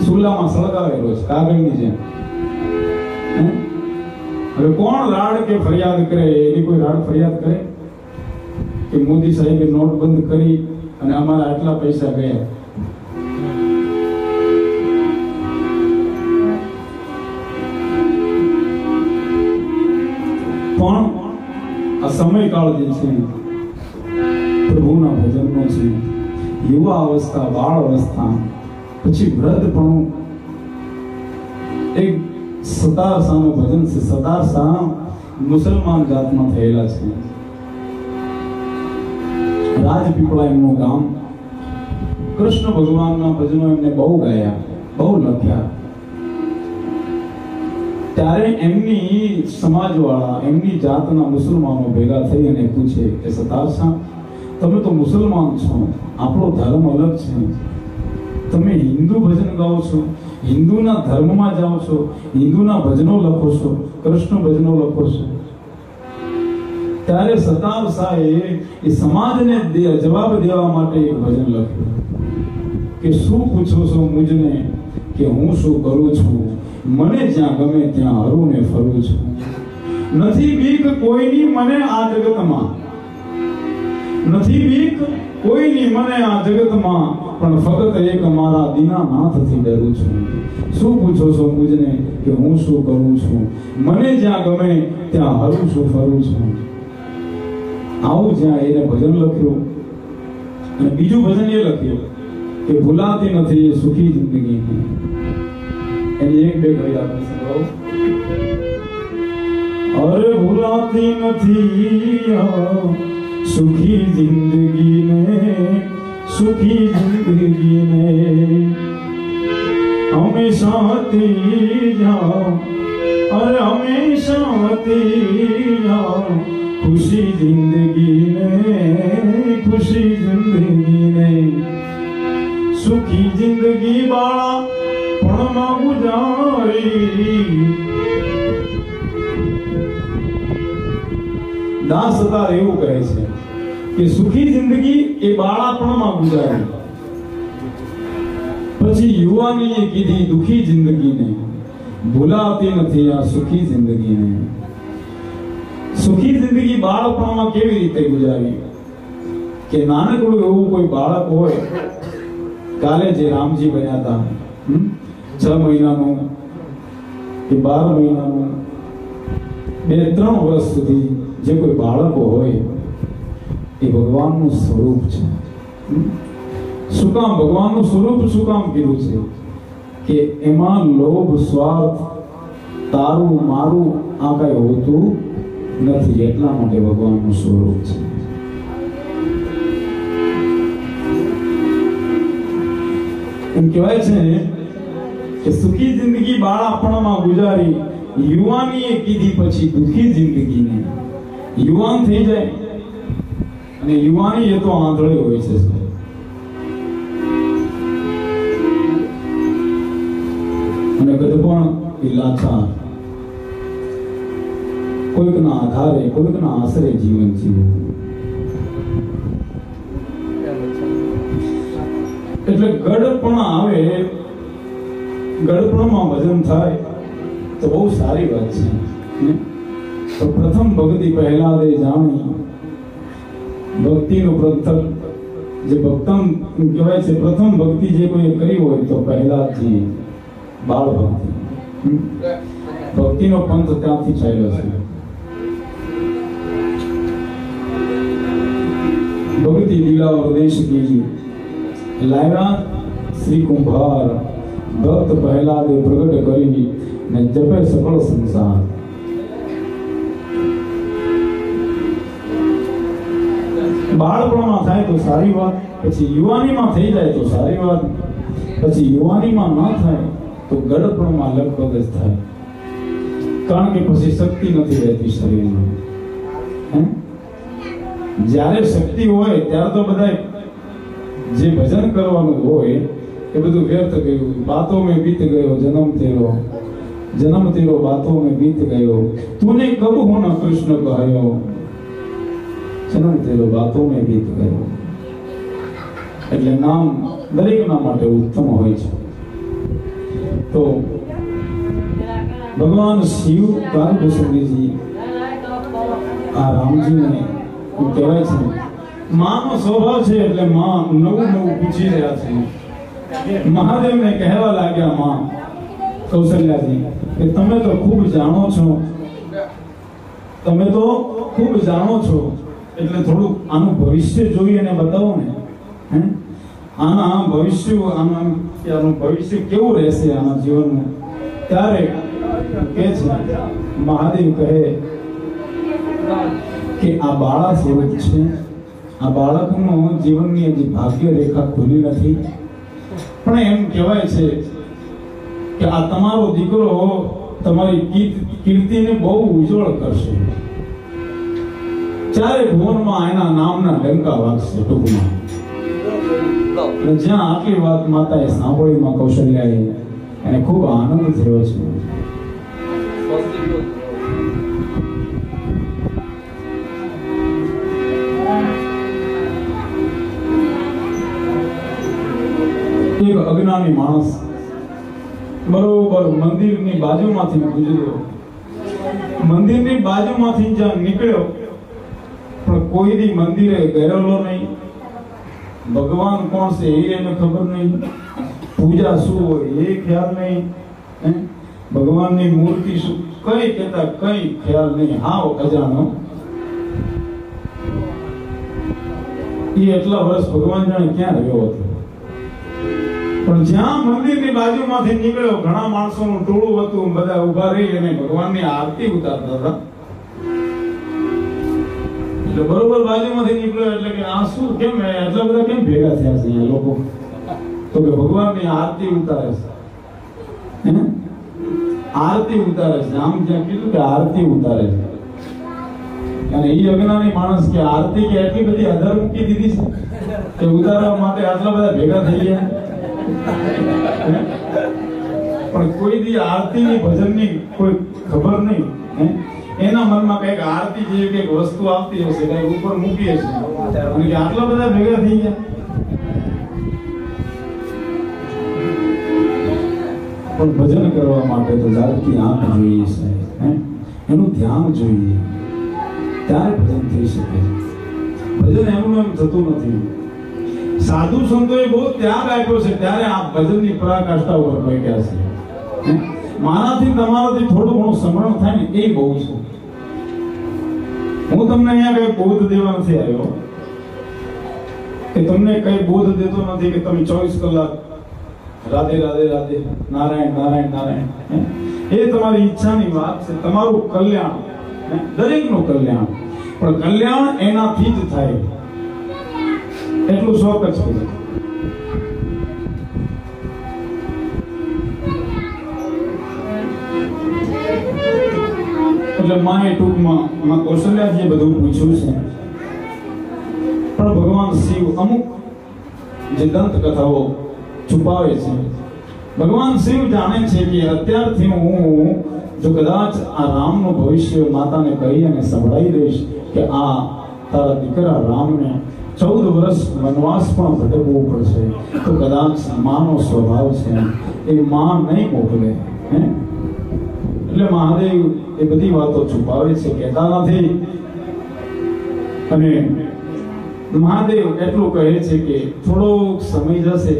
સુલામાં સળગાવેલો છે કાગળની જેમ. હવે કોણ રાડ કે ફરિયાદ કરે? એની કોઈ રાડ ફરિયાદ કરે કે મોદી સાહેબે નોટ બંધ કરી અને અમારા આટલા પૈસા ગયા? પણ આ સમયકાળ જે છે પ્રભુના ભજનનો છે, યુવા અવસ્થા, બાળ અવસ્થા, પછી વૃદ્ધપણું, એક સતારસાનું ભજન છે. સતારસા મુસલમાન જાતમાં થયેલા છે. રાજપીપળા એમનું ગામ. કૃષ્ણ ભગવાનના ભજનો એમને બહુ ગાયા, બહુ લખ્યા. ત્યારે એમની સમાજવાળા, એમની જાતના મુસલમાનો ભેગા થઈ અને પૂછે કે સતારસા, તમે તો મુસલમાન છો, આપણો ધર્મ અલગ છે, તમે હિન્દુ ભજન ગાઓ છો, હિન્દુના ધર્મમાં જાઓ છો, હિન્દુના ભજનો લખો છો, કૃષ્ણ ભજનો લખો છો. ત્યારે સતારસાએ એ સમાજને જવાબ દેવા માટે એક ભજન લખ્યું કે શું પૂછો છો મુજને કે હું શું કરું છું, મને જ્યાં ગમે ત્યાં હરું ને ફરું છું. નથી બીક કોઈની મને આ જગતમાં, નથી બીક કોઈની મને આ જગતમાં, પણ ફક્ત એક મારા દીનાનાથથી ડરું છું. શું પૂછો છો મુજને કે હું શું કરું છું, મને જ્યાં ગમે ત્યાં હરું છું ફરું છું. આવું જ્યાં એને ભજન લખ્યું. અને બીજું ભજન એ લખ્યું કે ભૂલાતી નથી એ સુખી જિંદગી. એની 1-2 કવિતા આપણે સંભળાવો. અરે ભૂલાતી નથી સુખી જિંદગીને, સુખી જિંદગીને હંમેશા હતી જાઓ, અરે હંમેશા હતી જાઓ, ખુશી જિંદગીને, ખુશી જિંદગીને સુખી જિંદગી બાળા પણ માં ગુજારી દાસ અતાર એવું કહે છે કે સુખી જિંદગી એ બાળાપણમાં ગુજારી પછી યુવાનીએ કીધી દુખી જિંદગીને ભૂલાતી નથી આ સુખી જિંદગીને સુખી જિંદગી બાળપણમાં કેવી રીતે ગુજારી કે નાનકડું એવું કોઈ બાળક હોય કાલે જે રામજી બન્યા હતા 6 મહિનાનું કે 12 મહિનાનું 2-3 વર્ષ સુધી જે કોઈ બાળકો હોય એ ભગવાનનું સ્વરૂપ છે શું કામ ભગવાનનું સ્વરૂપ શું કામ કીધું છે કે એમાં લોભ સ્વાર્થ તારું મારું આ કઈ હોતું નથી એટલા માટે ભગવાનનું સ્વરૂપ છે એમ કહેવાય છે કે સુખી જિંદગી બાળપણમાં ગુજારી યુવાનીએ કીધી પછી દુખી જિંદગીને યુવાન થઈ જાય અને યુવાની એ તો આંધળે હોય છે અને ગધપણ એ લાચાર કોઈકના આધારે કોઈકના આશરે જીવન જીવવું એટલે ગડપણ આવે ગડપણમાં વજન થાય તો બહુ સારી વાત છે તો પ્રથમ ભક્તિ પહેલા દે જાણી ભક્તિનું પ્રથમ જે ભક્તમ કહેવાય છે પ્રથમ ભક્તિ જે કોઈ કરી હોય તો પહેલા જે બાળ ભક્તિ ભક્તિનો પંથ ત્યાંથી ચાલ્યો છે ભક્તિ લીલા પ્રદેશ કી લાવ્યા શ્રી કુંભાર ભક્ત પહેલા દે પ્રગટ કરી ને જપે સકળ સંસાર બાળપણમાં થાય તો સારી વાત પછી યુવાનીમાં થઈ જાય તો સારી વાત પછી યુવાનીમાં ન થાય તો ગડપણમાં લગભગ જ થાય કારણ કે પછી શક્તિ નથી રહેતી શરીરમાં જ્યારે શક્તિ હોય ત્યારે તો બધા જે ભજન કરવાનું હોય એ બધું વ્યર્થ ગયું બાતો મેં બીત ગયો જન્મ તેરો બાતો મેં બીત ગયો તूने कब होना कृष्ण कहायो जन्म तेरो बातों में बीत गयो એટલે નામ દરેકના માટે ઉત્તમ હોય છે તો ભગવાન શિવ કાલભૂષણજી આ રામજીને કહેવાય છે માનો સ્વભાવ છે એટલે માં નવું પૂછી રહ્યા છે મહાદેવને કહેવા લાગ્યા માં કૌશલ્યાજી કે તમે તો ખૂબ જાણો છો એટલે થોડું આનું ભવિષ્ય જોઈએ અને બતાવો ને આનું ભવિષ્ય કેવું રહેશે આના જીવનનું ત્યારે કે છે મહાદેવ કહે કે આ બાળા સ્વરૂપ છે આ બાળકનું જીવનની હજી ભાગ્ય રેખા ખુલી નથી પણ એમ કહેવાય છે કે આ તમારો દીકરો તમારી કીર્તિને બહુ ઉજ્જવળ કરશે ચારે ભુવનમાં એના નામના ડંકા વાગશે ટૂંકમાં જ્યાં આટલી વાત માતાએ સાંભળીમાં કૌશલ્યાએ એને ખૂબ આનંદ થયો છે એક અજ્ઞાની માણસ બરોબર મંદિરની બાજુમાંથી ગુજર્યો મંદિરની બાજુમાંથી જ્યાં નીકળ્યો પણ કોઈ દી મંદિરે ગયેલો નહીં ભગવાન કોણ છે એને ખબર નહીં પૂજા શું હોય એ ખ્યાલ નહીં ભગવાનની મૂર્તિ શું કઈ કહેતા કઈ ખ્યાલ નહીં હાવ અજાણો એ એટલા વર્ષ ભગવાન જાણે ક્યાં રહ્યો હતો પણ જ્યાં મંદિરની બાજુમાંથી નીકળ્યો ઘણા માણસોનું ટોળું હતું બધા ઉભા રહી અને ભગવાનની આરતી ઉતારતા હતા એટલે બરોબર બાજુમાંથી નીકળ્યો એટલે કે આ શું કેમ એટલા બધા કેમ ભેગા થયા છે અહીંયા લોકો તો કે ભગવાનની આરતી ઉતારે છે આરતી ઉતારે છે આમ જ્યાં કીધું કે આરતી ઉતારે છે અને એ અજ્ઞાની માણસ કે આરતી કે એટલી બધી અધર મૂકી દીધી છે કે ઉતારવા માટે આટલા બધા ભેગા થઈ ગયા પણ કોઈ દી આરતીની ભજનની કોઈ ખબર નહીં, એના મનમાં કઈક આરતી જેવી કઈક વસ્તુ આવતી હશે, કઈક ઉપર મૂકી હશે અને કે આટલા બધા ભેગા થઈ ગયા. પણ ભજન કરવા માટે તો જાગતી આંખ જોઈએ છે, એનું ધ્યાન જોઈએ, ત્યારે ભજન થઈ શકે. ભજન એનું એમ થતું નથી. સાધુ સંતોએ બહુ ત્યાગ આપ્યો છે, ત્યારે આ ભજનની પરાકાષ્ઠા ઉપર પહોંચ્યા છે. મારાથી તમારાથી થોડું ઘણું સમરણ થાય ને એ બહુ છે. હું તમને અહીંયા કઈ બોધ દેવા નથી આવ્યો, કે તમને કઈ બોધ દેતો નથી કે તમે 24 કલાક રાધે રાધે રાધે નારાયણ નારાયણ નારાયણ. એ તમારી ઈચ્છાની વાત છે, તમારું કલ્યાણ, દરેકનું કલ્યાણ, પણ કલ્યાણ એનાથી જ થાય એટલું શોખ જ છે. એટલે માએ ટૂંકમાં કૌશલ્યાજીએ બધું પૂછ્યું છે, પણ ભગવાન શિવ અમુક જે દંત કથાઓ છુપાવે છે. ભગવાન શિવ જાણે છે કે અત્યારથી હું જો કદાચ આ રામનું ભવિષ્ય માતાને કહી અને સંભળાવી દઈશ કે આ તારા દીકરા રામને 14 વર્ષ વનવાસ પણ ભટકવું પડશે, તો કદાચ માનો સ્વભાવ છે એ માં નહીં મોકલે. એટલે મહાદેવ એ બધી વાતો છુપાવે છે, કહેતા નથી. અને મહાદેવ એટલું કહે છે કે થોડો સમય જશે,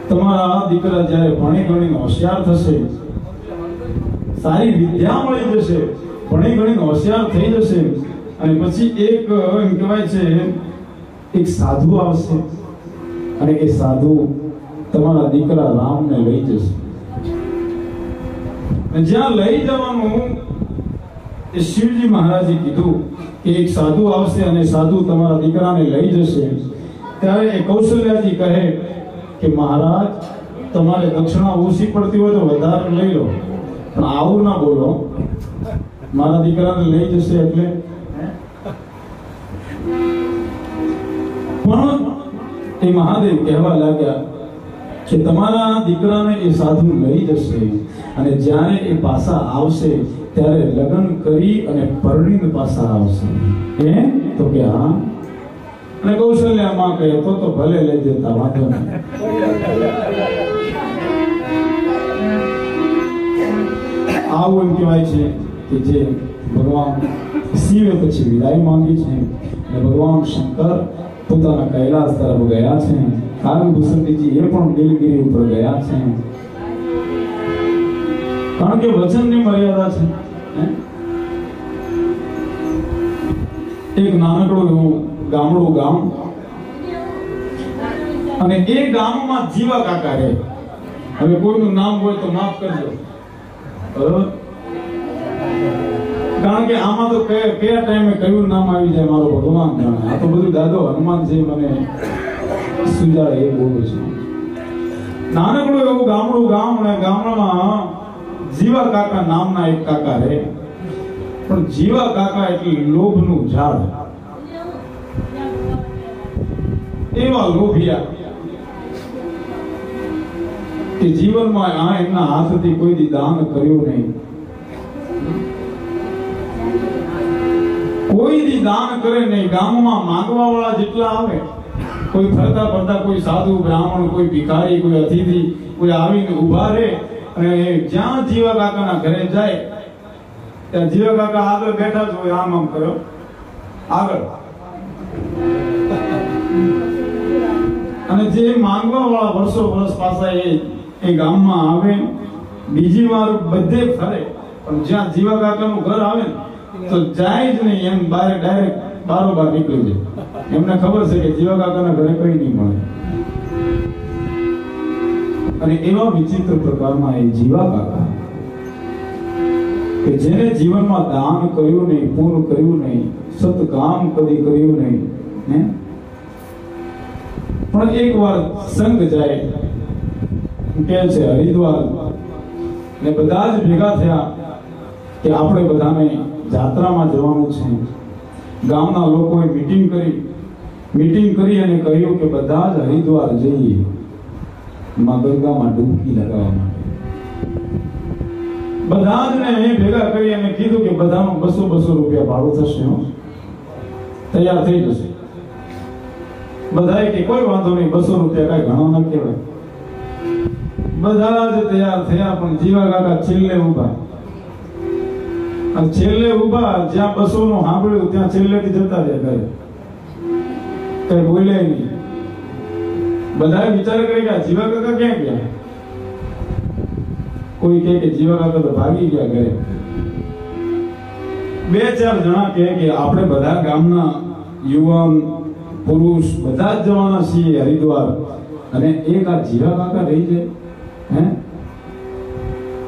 તમારા દીકરા જ્યારે ભણી ગણીને હોશિયાર થશે, સારી વિદ્યા મળી જશે, ભણી ગણીને હોશિયાર થઈ જશે, અને પછી એક એમ કહેવાય છે એક સાધુ આવશે અને એ સાધુ તમારા દીકરા રામને લઈ જશે. જ્યાં લઈ જવાનું એ શિવજી મહારાજે કીધું કે એક સાધુ આવશે અને સાધુ તમારા દીકરાને લઈ જશે, ત્યારે એ કૌશલ્યાજી કહે કે મહારાજ તમારે દક્ષિણા ઓછી પડતી હોય તો વધારે લઈ લો, પણ આવું ના બોલો, મારા દીકરાને લઈ જશે એટલે. પણ એ મહાદેવ કહેવા લાગ્યા કે તમારા દીકરાને એ સાધુ લઈ જશે અને જ્યારે એ પાછા આવશે ત્યારે લગ્ન કરી અને પરણીને પાછા આવશે. તો કે હા. અને કૌશલ્યામાં કહે તો ભલે લઈ જતા, વાંધો નહીં. આવું એમ કહેવાય છે કે જે ભગવાન શિવે પછી વિદાય માંગી છે અને ભગવાન શંકર પોતાના કૈલાસ તરફ ગયા છે. કાલભૂષણજી એ પણ નીલગિરી ઉપર ગયા છે, કારણ કે વચનની મર્યાદા છે. એક નાનકડું એવું ગામડું ગામ, અને એ ગામમાં જીવા કાકા રહે. હવે કોઈનું નામ હોય તો માફ કરજો, બરોબર? કારણ કે આમાં તો કયા ટાઈમે કયું નામ આવી જાય મારો ભગવાન જાણે. આ તો બધું દાદો હનુમાનજી મને સુજાડે એ બોલું છું. નાનકડું એવું ગામડું ગામ, અને ગામડામાં જીવા કાકા નામના એક કાકા રહે. પણ જીવા કાકા એટલે લોભનું ઝાડ, એવા લોભિયા કે જીવનમાં એમના હાથથી કોઈ દી દાન કર્યું નહીં, કોઈ દી દાન કરે નહીં. ગામમાં માંગવા વાળા જેટલા આવે, કોઈ ફરતા ફરતા, કોઈ સાધુ બ્રાહ્મણ, કોઈ ભિખારી, કોઈ અતિથિ, કોઈ આવીને ઉભા રહે, અને જ્યાં જીવા કાકાના ઘરે જાય ત્યાં જીવા કાકા આગળ બેઠા જ હોય, આમ આમ કરો આગળ. અને જે માંગવા વાળા વર્ષો વર્ષ પાછા એ ગામમાં આવે, બીજી વાર બધે ફરે, પણ જ્યાં જીવા કાકાનું ઘર આવે તો જાય જ નહીં, એમ બહાર ડાયરેક્ટ બારોબાર નીકળી જાય. એમને ખબર છે કે જીવા કાકાના ઘરે કઈ નહીં મળે. અને એવા વિચિત્ર પ્રકારના એ જીવા કાકા કે જેને જીવનમાં દાન કર્યું નહીં, પૂર્ણ કર્યું નહીં, સત્કામ કદી કર્યું નહીં, પણ એક વાર સંગ જાય કે છે હરિદ્વાર, ને બધા જ ભેગા થયા કે આપણે બધાને જાત્રામાં જવાનું છે. ગામના લોકોએ મીટિંગ કરી અને કહ્યું કે બધા જ હરિદ્વાર જઈએ. માં ગંગામાં ડૂબકી લગાવવા માટે બધા જ ને ભેગા કરી અને કીધું કે બધાનું 200 રૂપિયા ભાડું થશે, તૈયાર થઈ જશે. બધાએ કે કોઈ વાંધો નહીં, 200 રૂપિયા કઈ ઘણો ન કહેવાય. બધા જ તૈયાર થયા, પણ જીવા કાકા છેલ્લે ઊભા. અને છેલ્લે ઊભા, જ્યાં 200 નું સાંભળ્યું ત્યાં છેલ્લેથી જતા રહ્યા ઘરે, કઈ બોલ્યા નહીં. બધાએ વિચાર કરી કે જીવા કાકા ક્યાં ગયા? કોઈ કહે કે જીવા કાકા તો ભાગી ગયા ઘરે. 2-4 જણા કહે કે આપણે બધા ગામના યુવાન પુરુષ બધા જ જવાના છીએ હરિદ્વાર, અને એક આ જીવા કાકા રહી જાય હે.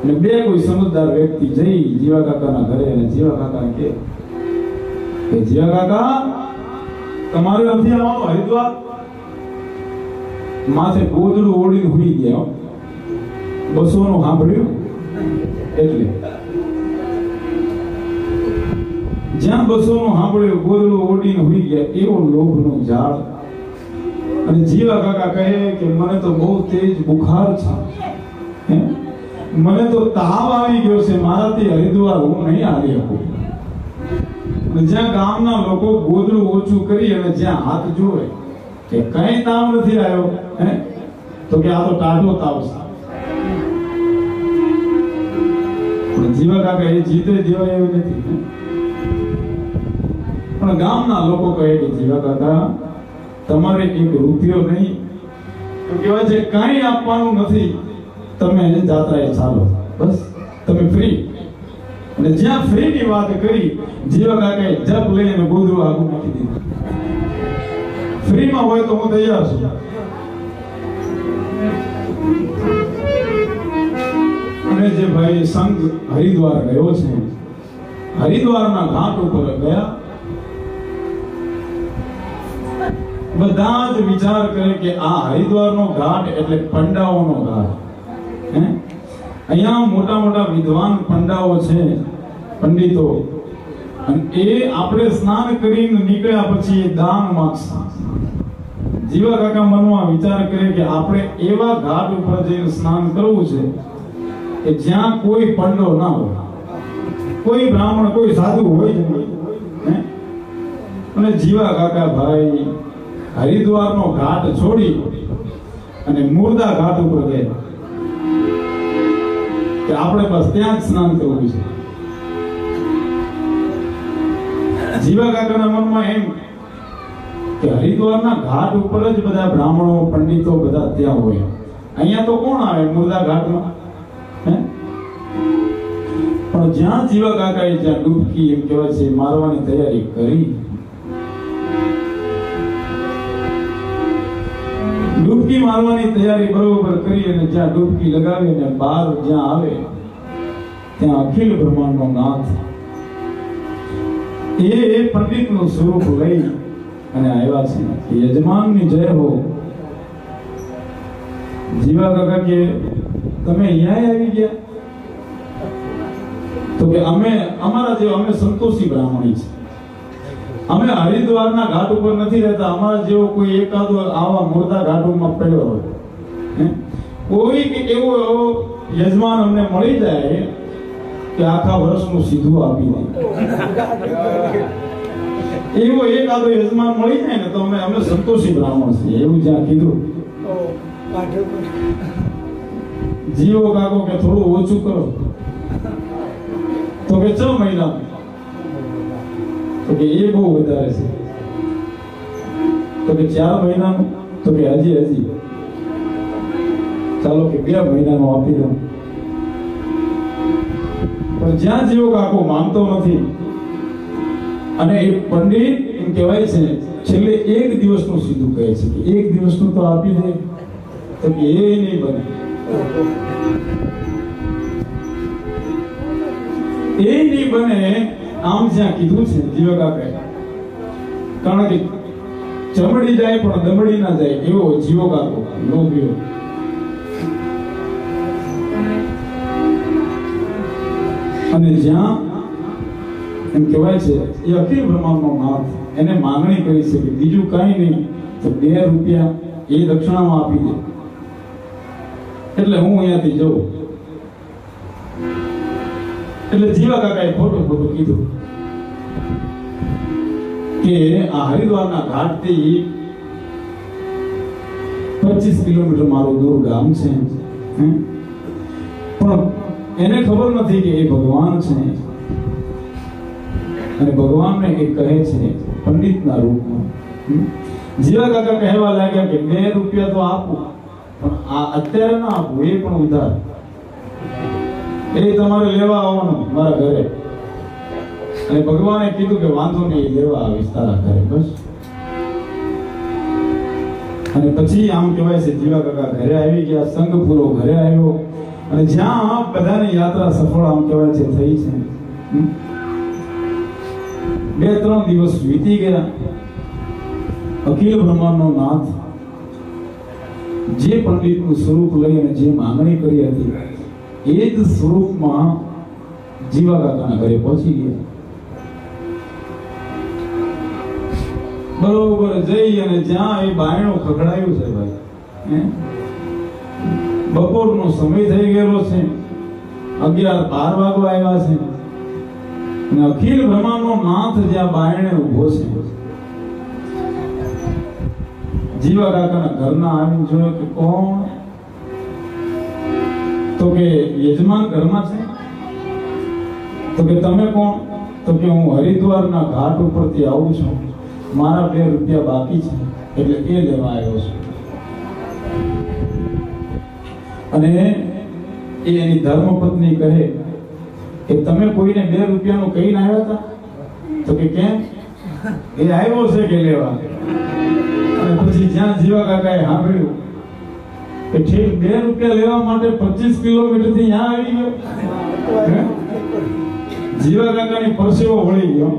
અને 2 કોઈ સમજદાર વ્યક્તિ જઈ જીવા કાકાના ઘરે અને જીવા કાકા કે જીવા કાકા તમારે નથી આવવાનું હરિદ્વાર? માથે ગોદડું ઓળીને હુઈ ગયા. 200 નું સાંભળ્યું એટલે જ્યાં 200 નું સાંભળ્યું ગોદડું ઓળીને હુઈ ગયા. એવો લોભનું ઝાડ. અને જીવા કાકા કહે કે મને તો બહુ તેજ બુખાર છે, મને તો તાવ આવી ગયો છે, મારાથી હરિદ્વાર હું નહીં આવી શકું. જ્યાં ગામના લોકો ગોદડું ઓછું કરી અને જ્યાં હાથ જોવે કે કઈ તાવ નથી આવ્યો, તો કે આ તો ટાઢો તાવ છે. પણ જીવા કાકા એ જીતે દેવાય એવું નથી. પણ ગામના લોકો કહે કે જીવા કાકા તમારે 1 રૂપિયો નહીં, તો કહેવાય છે કઈ આપવાનું નથી, તમે જાત્રાએ ચાલો, બસ તમે ફ્રી. અને જ્યાં ફ્રી ની વાત કરી જીવા કાકાએ જપ લઈને ગોદડું આગળ મૂકી દીધું. ફ્રીમાં હોય તો હું તૈયાર છું. અને જે ભાઈ સંઘ હરિદ્વાર ગયો છે, હરિદ્વારના ઘાટ ઉપર ગયા, બધા જ વિચાર કરે કે આ હરિદ્વારનો ઘાટ એટલે પંડાઓનો ઘાટ. અહીંયા મોટા મોટા વિદ્વાન પંડાઓ છે, પંડિતો, અને એ આપણે સ્નાન કરીને નીકળ્યા પછી દાન માંગશે. જીવા કાકા મનમાં વિચાર કરે કે આપણે એવા ઘાટ ઉપર જઈને સ્નાન કરવું છે કે જ્યાં કોઈ પંડો ના હોય, કોઈ બ્રાહ્મણ, કોઈ સાધુ હોય જ નહીં. અને જીવા કાકા ભાઈ હરિદ્વારનો ઘાટ છોડી અને મુર્દા ઘાટ ઉપર ગયા કે આપણે બસ ત્યાં જ સ્નાન કરવું છે. જીવા કાકાના મનમાં એમ કે હરિદ્વારના ઘાટ ઉપર જ બધા બ્રાહ્મણો, પંડિતો બધા ત્યાં હોય, અહીંયા તો કોણ આવે મુર્દા ઘાટમાં? પણ જ્યાં જીવા કાકાએ જ્યાં ડૂબકી એમ કહેવાય છે મારવાની તૈયારી કરી, ડૂબકી મારવાની તૈયારી બરોબર કરી અને જ્યાં ડૂબકી લગાવી અને બહાર જ્યાં આવે ત્યાં અખિલ બ્રહ્માંડનો નાથ એ પંડિતનું સ્વરૂપ લઈ અને આવ્યા છે. યજમાનની જય હો. જીવા કાકા કે તમે અહીંયા આવી ગયા? તો કે અમે અમારા જેવા, અમે સંતોષી બ્રાહ્મણી છે, અમે હરિદ્વારના ઘાટ ઉપર નથી રહેતા. અમારા જેવો કોઈ એકાદો આવા મોટા ઘાટોમાં પડ્યો હોય, કોઈ એવો યજમાન અમને મળી જાય કે આખા વર્ષનું સીધું આપી દે, એવો એકાદો યજમાન મળી જાય ને તો અમે સંતોષી બ્રાહ્મણ છીએ, એવું જ્યાં કીધું. જીવો કાકો કે થોડું ઓછું કરો, તો કે 6 મહિના, તો કે એ બહુ વધારે છે. તો કે 4 મહિનાનું, તો કે હજી ચાલો કે 2 મહિનાનું આપી દો. પણ જ્યાં જીવો કાકો માનતો નથી, અને એ પંડિત એમ કહેવાય છે છેલ્લે 1 દિવસનું સીધું કહે છે કે 1 દિવસનું તો આપી દે, તો કે એ નહીં બને, એ નહીં બને. આમ જ્યાં કીધું છે જીવા કાકાએ, કારણ કે ચમડી જાય પણ દમડી ના જાય એવો જીવો કાકો લોભ્યો. અને જ્યાં એમ કહેવાય છે એ અખિલ બ્રહ્માંડનો નાથ, એને માંગણી કરી છે કે બીજું કાંઈ નહીં તો 2 રૂપિયા એ દક્ષિણામાં આપી દે. એટલે હું અહીંયાથી જઉં. એટલે જીવા કાકાએ ખોટું કીધું કે આ હરિદ્વારના ઘાટથી 25 કિલોમીટર મારું દૂર ગામ છે, પણ એને ખબર નથી કે એ ભગવાન છે અને ભગવાનને એ કહે છે પંડિતના રૂપમાં. જીવા કાકા કહેવા લાગ્યા કે 2 રૂપિયા તો આપું, પણ આ અત્યારે ના આપું, એ પણ ઉધાર. એ તમારે લેવા આવવાનું મારા ઘરે. અને ભગવાને કીધું કે વાંધો નહીં, લેવા આવીશ તારા ઘરે, બસ. અને પછી આમ કહેવાય છે જીવા કાકા ઘરે આવી ગયા, સંઘ પૂરો ઘરે આવ્યો અને જ્યાં બધાની યાત્રા સફળ આમ કહેવાય છે થઈ છે. 2-3 દિવસ વીતી ગયા. અખિલ બ્રહ્માંડનો નાથ જે પંડિતનું સ્વરૂપ લઈ અને જે માંગણી કરી હતી એ જ સ્વરૂપમાં જીવા કાકાના ઘરે પહોંચી ગયા. બરોબર જઈ અને જ્યાં એ બાયણું ખખડાયું છે ભાઈ, બપોરનો સમય થઈ ગયેલો છે, 11-12 વાગવા આવ્યા છે અને અખિલ બ્રહ્માંડનો નાથ જ્યાં બાયણે ઉભો છે. જીવા કાકાના ઘરના આવીને જોયો કે કોણ, તો કે યજમાન ઘરમાં છે. તો કે તમે કોણ? તો કે હું હરિદ્વારના ઘાટ ઉપરથી આવું છું, મારા 2 રૂપિયા બાકી છે એટલે એ લેવા આવ્યો છું. અને એની ધર્મપત્ની કહે કે તમે કોઈને 2 રૂપિયાનું કહીને આવ્યા હતા? તો કે કેમ? એ આવ્યો છે કે લેવા. અને પછી જ્યાં જીવા કાકાએ સાંભળ્યું કે ઠીક 2 રૂપિયા લેવા માટે 25 કિલોમીટર થી ત્યાં આવી ગયો. જીવા કાકાની પરસેવો વળી ગયો.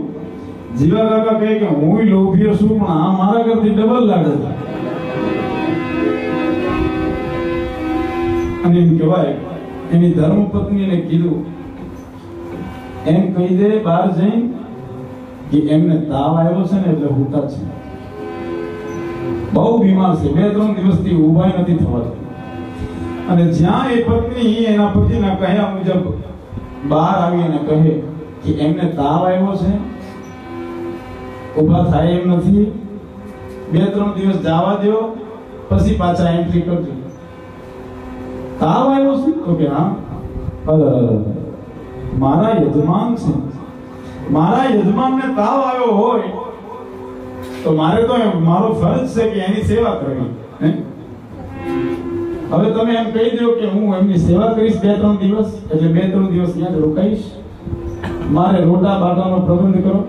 જીવા કાકા કહે કે હું લોભીયો છું, પણ આ મારા કરતી ડબલ લાગે છે. અને એમ કહેવાય એની ધર્મપત્નીને કીધું એમ કહી દે બહાર જઈને કે એમને તાવ આવ્યો છે ને એટલે હુતા છે, બહુ બીમાર છે, 2-3 દિવસથી ઊભા નથી થવાતું. અને જ્યાં એ પત્ની એના પતિના કહ્યા મુજબ બહાર આવી અને કહે કે એમને તાવ આવ્યો છે, ઊભા થાય એમ નથી, 2-3 દિવસ જવા દો પછી પાછા એન્ટ્રી કરજો. તાવ આવ્યો છે? તો કે હા. મારા યજમાન છે, મારા યજમાનને તાવ આવ્યો હોય તો મારે તો મારો ફરજ છે કે એની સેવા કરવી. હવે તમે એમ કહી દો કે હું એમની સેવા કરીશ 2-3 દિવસ, એટલે 2-3 દિવસ ત્યાં જ રોકાઈશ, મારે રોટા બાટાનો પ્રબંધ કરો.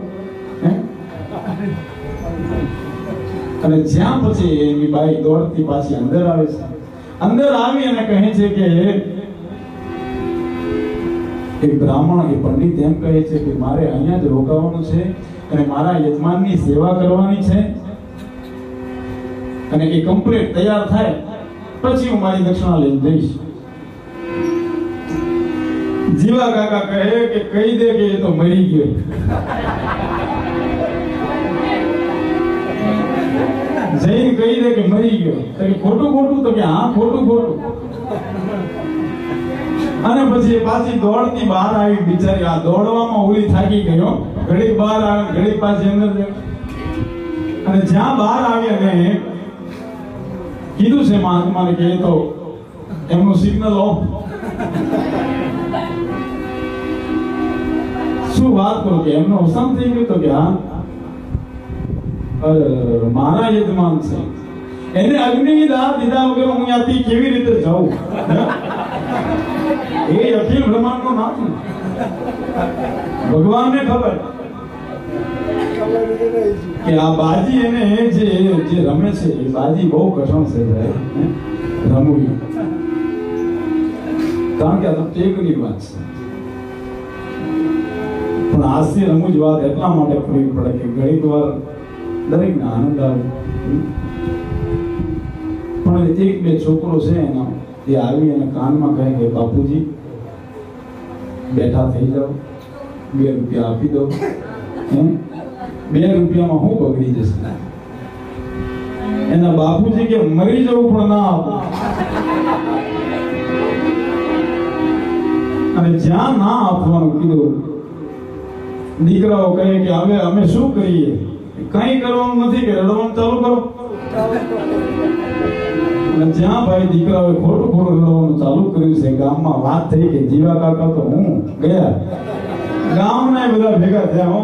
અને જ્યાં પછી એની બાઈ દોડતી પાછી અંદર આવે છે. અંદર આવી અને કહે છે કે એક બ્રાહ્મણ, એ પંડિત એમ કહે છે કે મારે અહીંયા જ રોકાવાનું છે અને મારા યજમાનની સેવા કરવાની છે, અને એ કમ્પ્લીટ તૈયાર થાય પછી હું મારી દક્ષિણા લઈને જઈશ. જીવા કાકા કહે કે કહી દે કે એ તો મરી ગયો. જઈને કહી દે કે મરી ગયો. ખોટું? તો કે હા ખોટું. અને પછી પાછી દોડતી બહાર આવી. બિચારી આ દોડવામાં ઓલી થાકી ગયો, ઘડીક બહાર આવે, ઘડીક પાછી અંદર જાય. અને જ્યાં બહાર આવી અને કીધું છે મહાત્માને કે તો એમનું સિગ્નલ ઓફ. શું વાત કરું કે એમનો અવસાન થઈ ગયું? તો કે હા મારા યજમાન છે, એને અગ્નિ દાહ દીધા વગર હું ત્યાંથી કેવી રીતે જાઉં? એ અખિલ બ્રહ્માંડનો નાથ ભગવાનને ખબર કે આ બાજી એને જે રમે છે એ બાજી બહુ કઠણ છે રમવી, કારણ કે આ તો ટેકની વાત છે. પણ હાસ્ય રમૂજ વાત એટલા માટે કરવી પડે કે ઘણીક વાર દરેકને આનંદ આવે. પણ 1-2 છોકરો છે એના, એ આવી અને કાનમાં કહે કે બાપુજી બેઠા થઈ જાઓ, 2 રૂપિયા આપી દો. 2 રૂપિયામાં હું બગડી જશે? એના બાપુજી કે મરી જવું પણ ના આપો. અને જ્યાં ના આપવાનું કીધું, દીકરાઓ કહે કે હવે અમે શું કરીએ? કઈ કરવાનું નથી કે રડવાનું ચાલુ કરો. અને જ્યાં ભાઈ દીકરાઓએ ખોટું ખોટું રડવાનું ચાલુ કર્યું છે, ગામમાં વાત થઈ કે જીવા કાકા તો હું ગયા. ગામના બધા ભેગા થયા.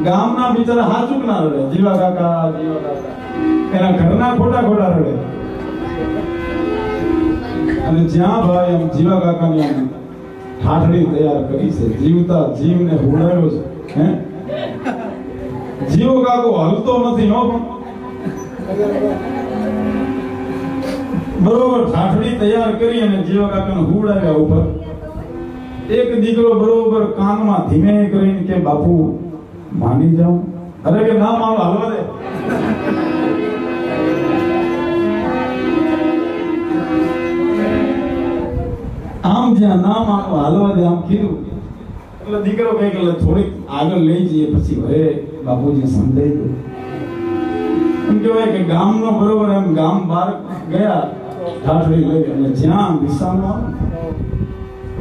ગામના બિચારા હાચુક ના રડે, જીવા કાકા એના ઘરના ખોટા ખોટા રડે. અને જ્યાં ભાઈ એમ જીવા કાકાની આમ ઠાઠડી તૈયાર કરી છે, જીવતા જીવને હુડાયો છે. હે જીવો કાકો હલતો નથી હો, બરોબર ઠાઠડી તૈયાર કરી અને જીવા કાકાને હુડાવ્યા ઉપર. એક દીકરો બરોબર કાનમાં ધીમે કરીને કે બાપુ માની જાઉં? અરે કે ના મારો હાલવા દે. આમ જ્યાં ના માનો હાલવા દે આમ કીધું એટલે દીકરો કઈ કે થોડીક આગળ લઈ જઈએ પછી હવે બાપુજી સમજાઈ દો. એમ કહેવાય કે ગામનો બરોબર એમ ગામ બહાર ગયા ઠાઠડી લઈ અને જ્યાં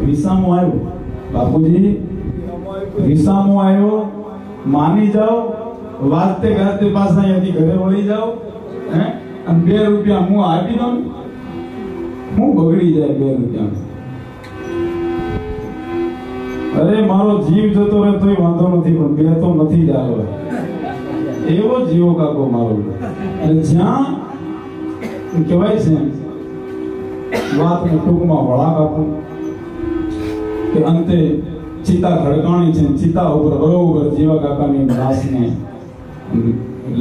વિસામો આવ્યો, બાપુજી વિસામો આવ્યો, માની જાઓ, વાજતે ગાજતે પાછા અહીંયાથી ઘરે વળી જાઓ. હે અને 2 રૂપિયા હું આપી દઉં, હું બગડી જાય 2 રૂપિયા. અરે મારો જીવ જતો રહે તોય વાંધો નથી, પણ 2 તો નથી જ આવે એવો જીવો કાકો મારો. અને જ્યાં કહેવાય છે વાતને ટૂંકમાં વળાક આપું કે અંતે ચિતા ખડકાણી છે, ચિતા ઉપર બરોબર જીવા કાકાની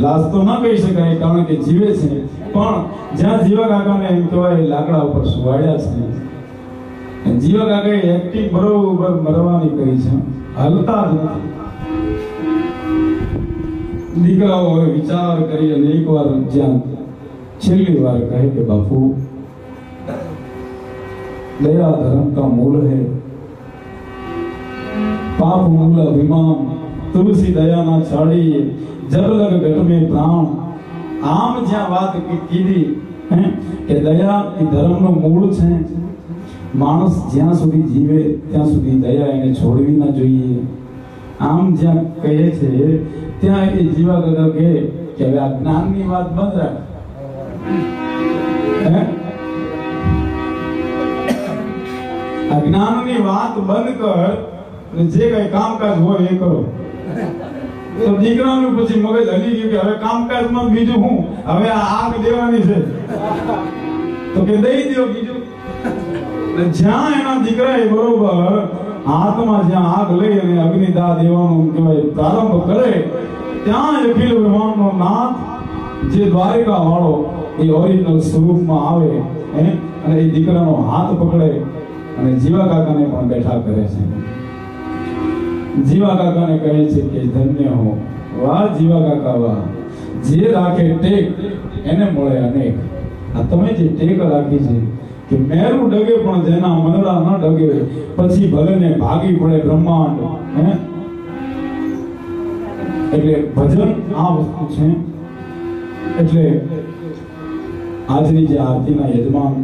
લાશ તો ના કહી શકાય કારણ કે જીવે છે, પણ જ્યાં જીવા કાકાને એમ કહેવાય લાકડા ઉપર સુવાડ્યા છે. જીવા કાકાએ એક્ટિંગ બરોબર મરવાની કરી છે, હલતા જ નથી. દીકરાઓ હવે વિચાર કરી અને એકવાર જ્યાં છેલ્લી વાર કહે કે બાપુ दया धर्म का मूल है, पाप मूल अभिमान, तुलसी दया ना छाड़ी, जब लग घट में प्राण. आम ज्યાં વાત કીધી કે દયા એ ધર્મનો મૂળ છે. માણસ જ્યાં સુધી જીવે ત્યાં સુધી દયા એને છોડવી ના જોઈએ. આમ જ્યાં કહે છે ત્યાં એ જીવા કાકા કહે કે હવે આ જ્ઞાનની વાત બંધ રાખ. અજ્ઞાનની વાત બંધ કર અને જે કઈ કામકાજ હોય એ કરો. તો દીકરાનું પછી મગજ હલી ગયું કે હવે કામકાજમાં બીજું હું, હવે આગ દેવાની છે તો કે દઈ દો બીજું. જ્યાં એના દીકરાએ બરોબર હાથમાં જ્યાં આગ લઈ અને અગ્નિદાહ દેવાનું કહેવાય પ્રારંભ કરે, ત્યાં અખિલ બ્રહ્માંડનો નાથ જે દ્વારિકા વાળો એ ઓરિજિનલ સ્વરૂપમાં આવે અને એ દીકરાનો હાથ પકડે અને જીવા કાકાને પણ બેઠા કરે છે. જીવા કાકાને કહે છે કે ધન્ય હો, વાહ જીવા કાકા વાહ, જે રાખે ટેક એને મળે અનેક. આ તમે જે ટેક રાખી છે કે મેરું ડગે પણ જેના મનડા ન ડગે, પછી ભલે ને ભાગી પડે બ્રહ્માંડ. એટલે ભજન આ વસ્તુ છે. એટલે આજની જે આરતીના યજમાન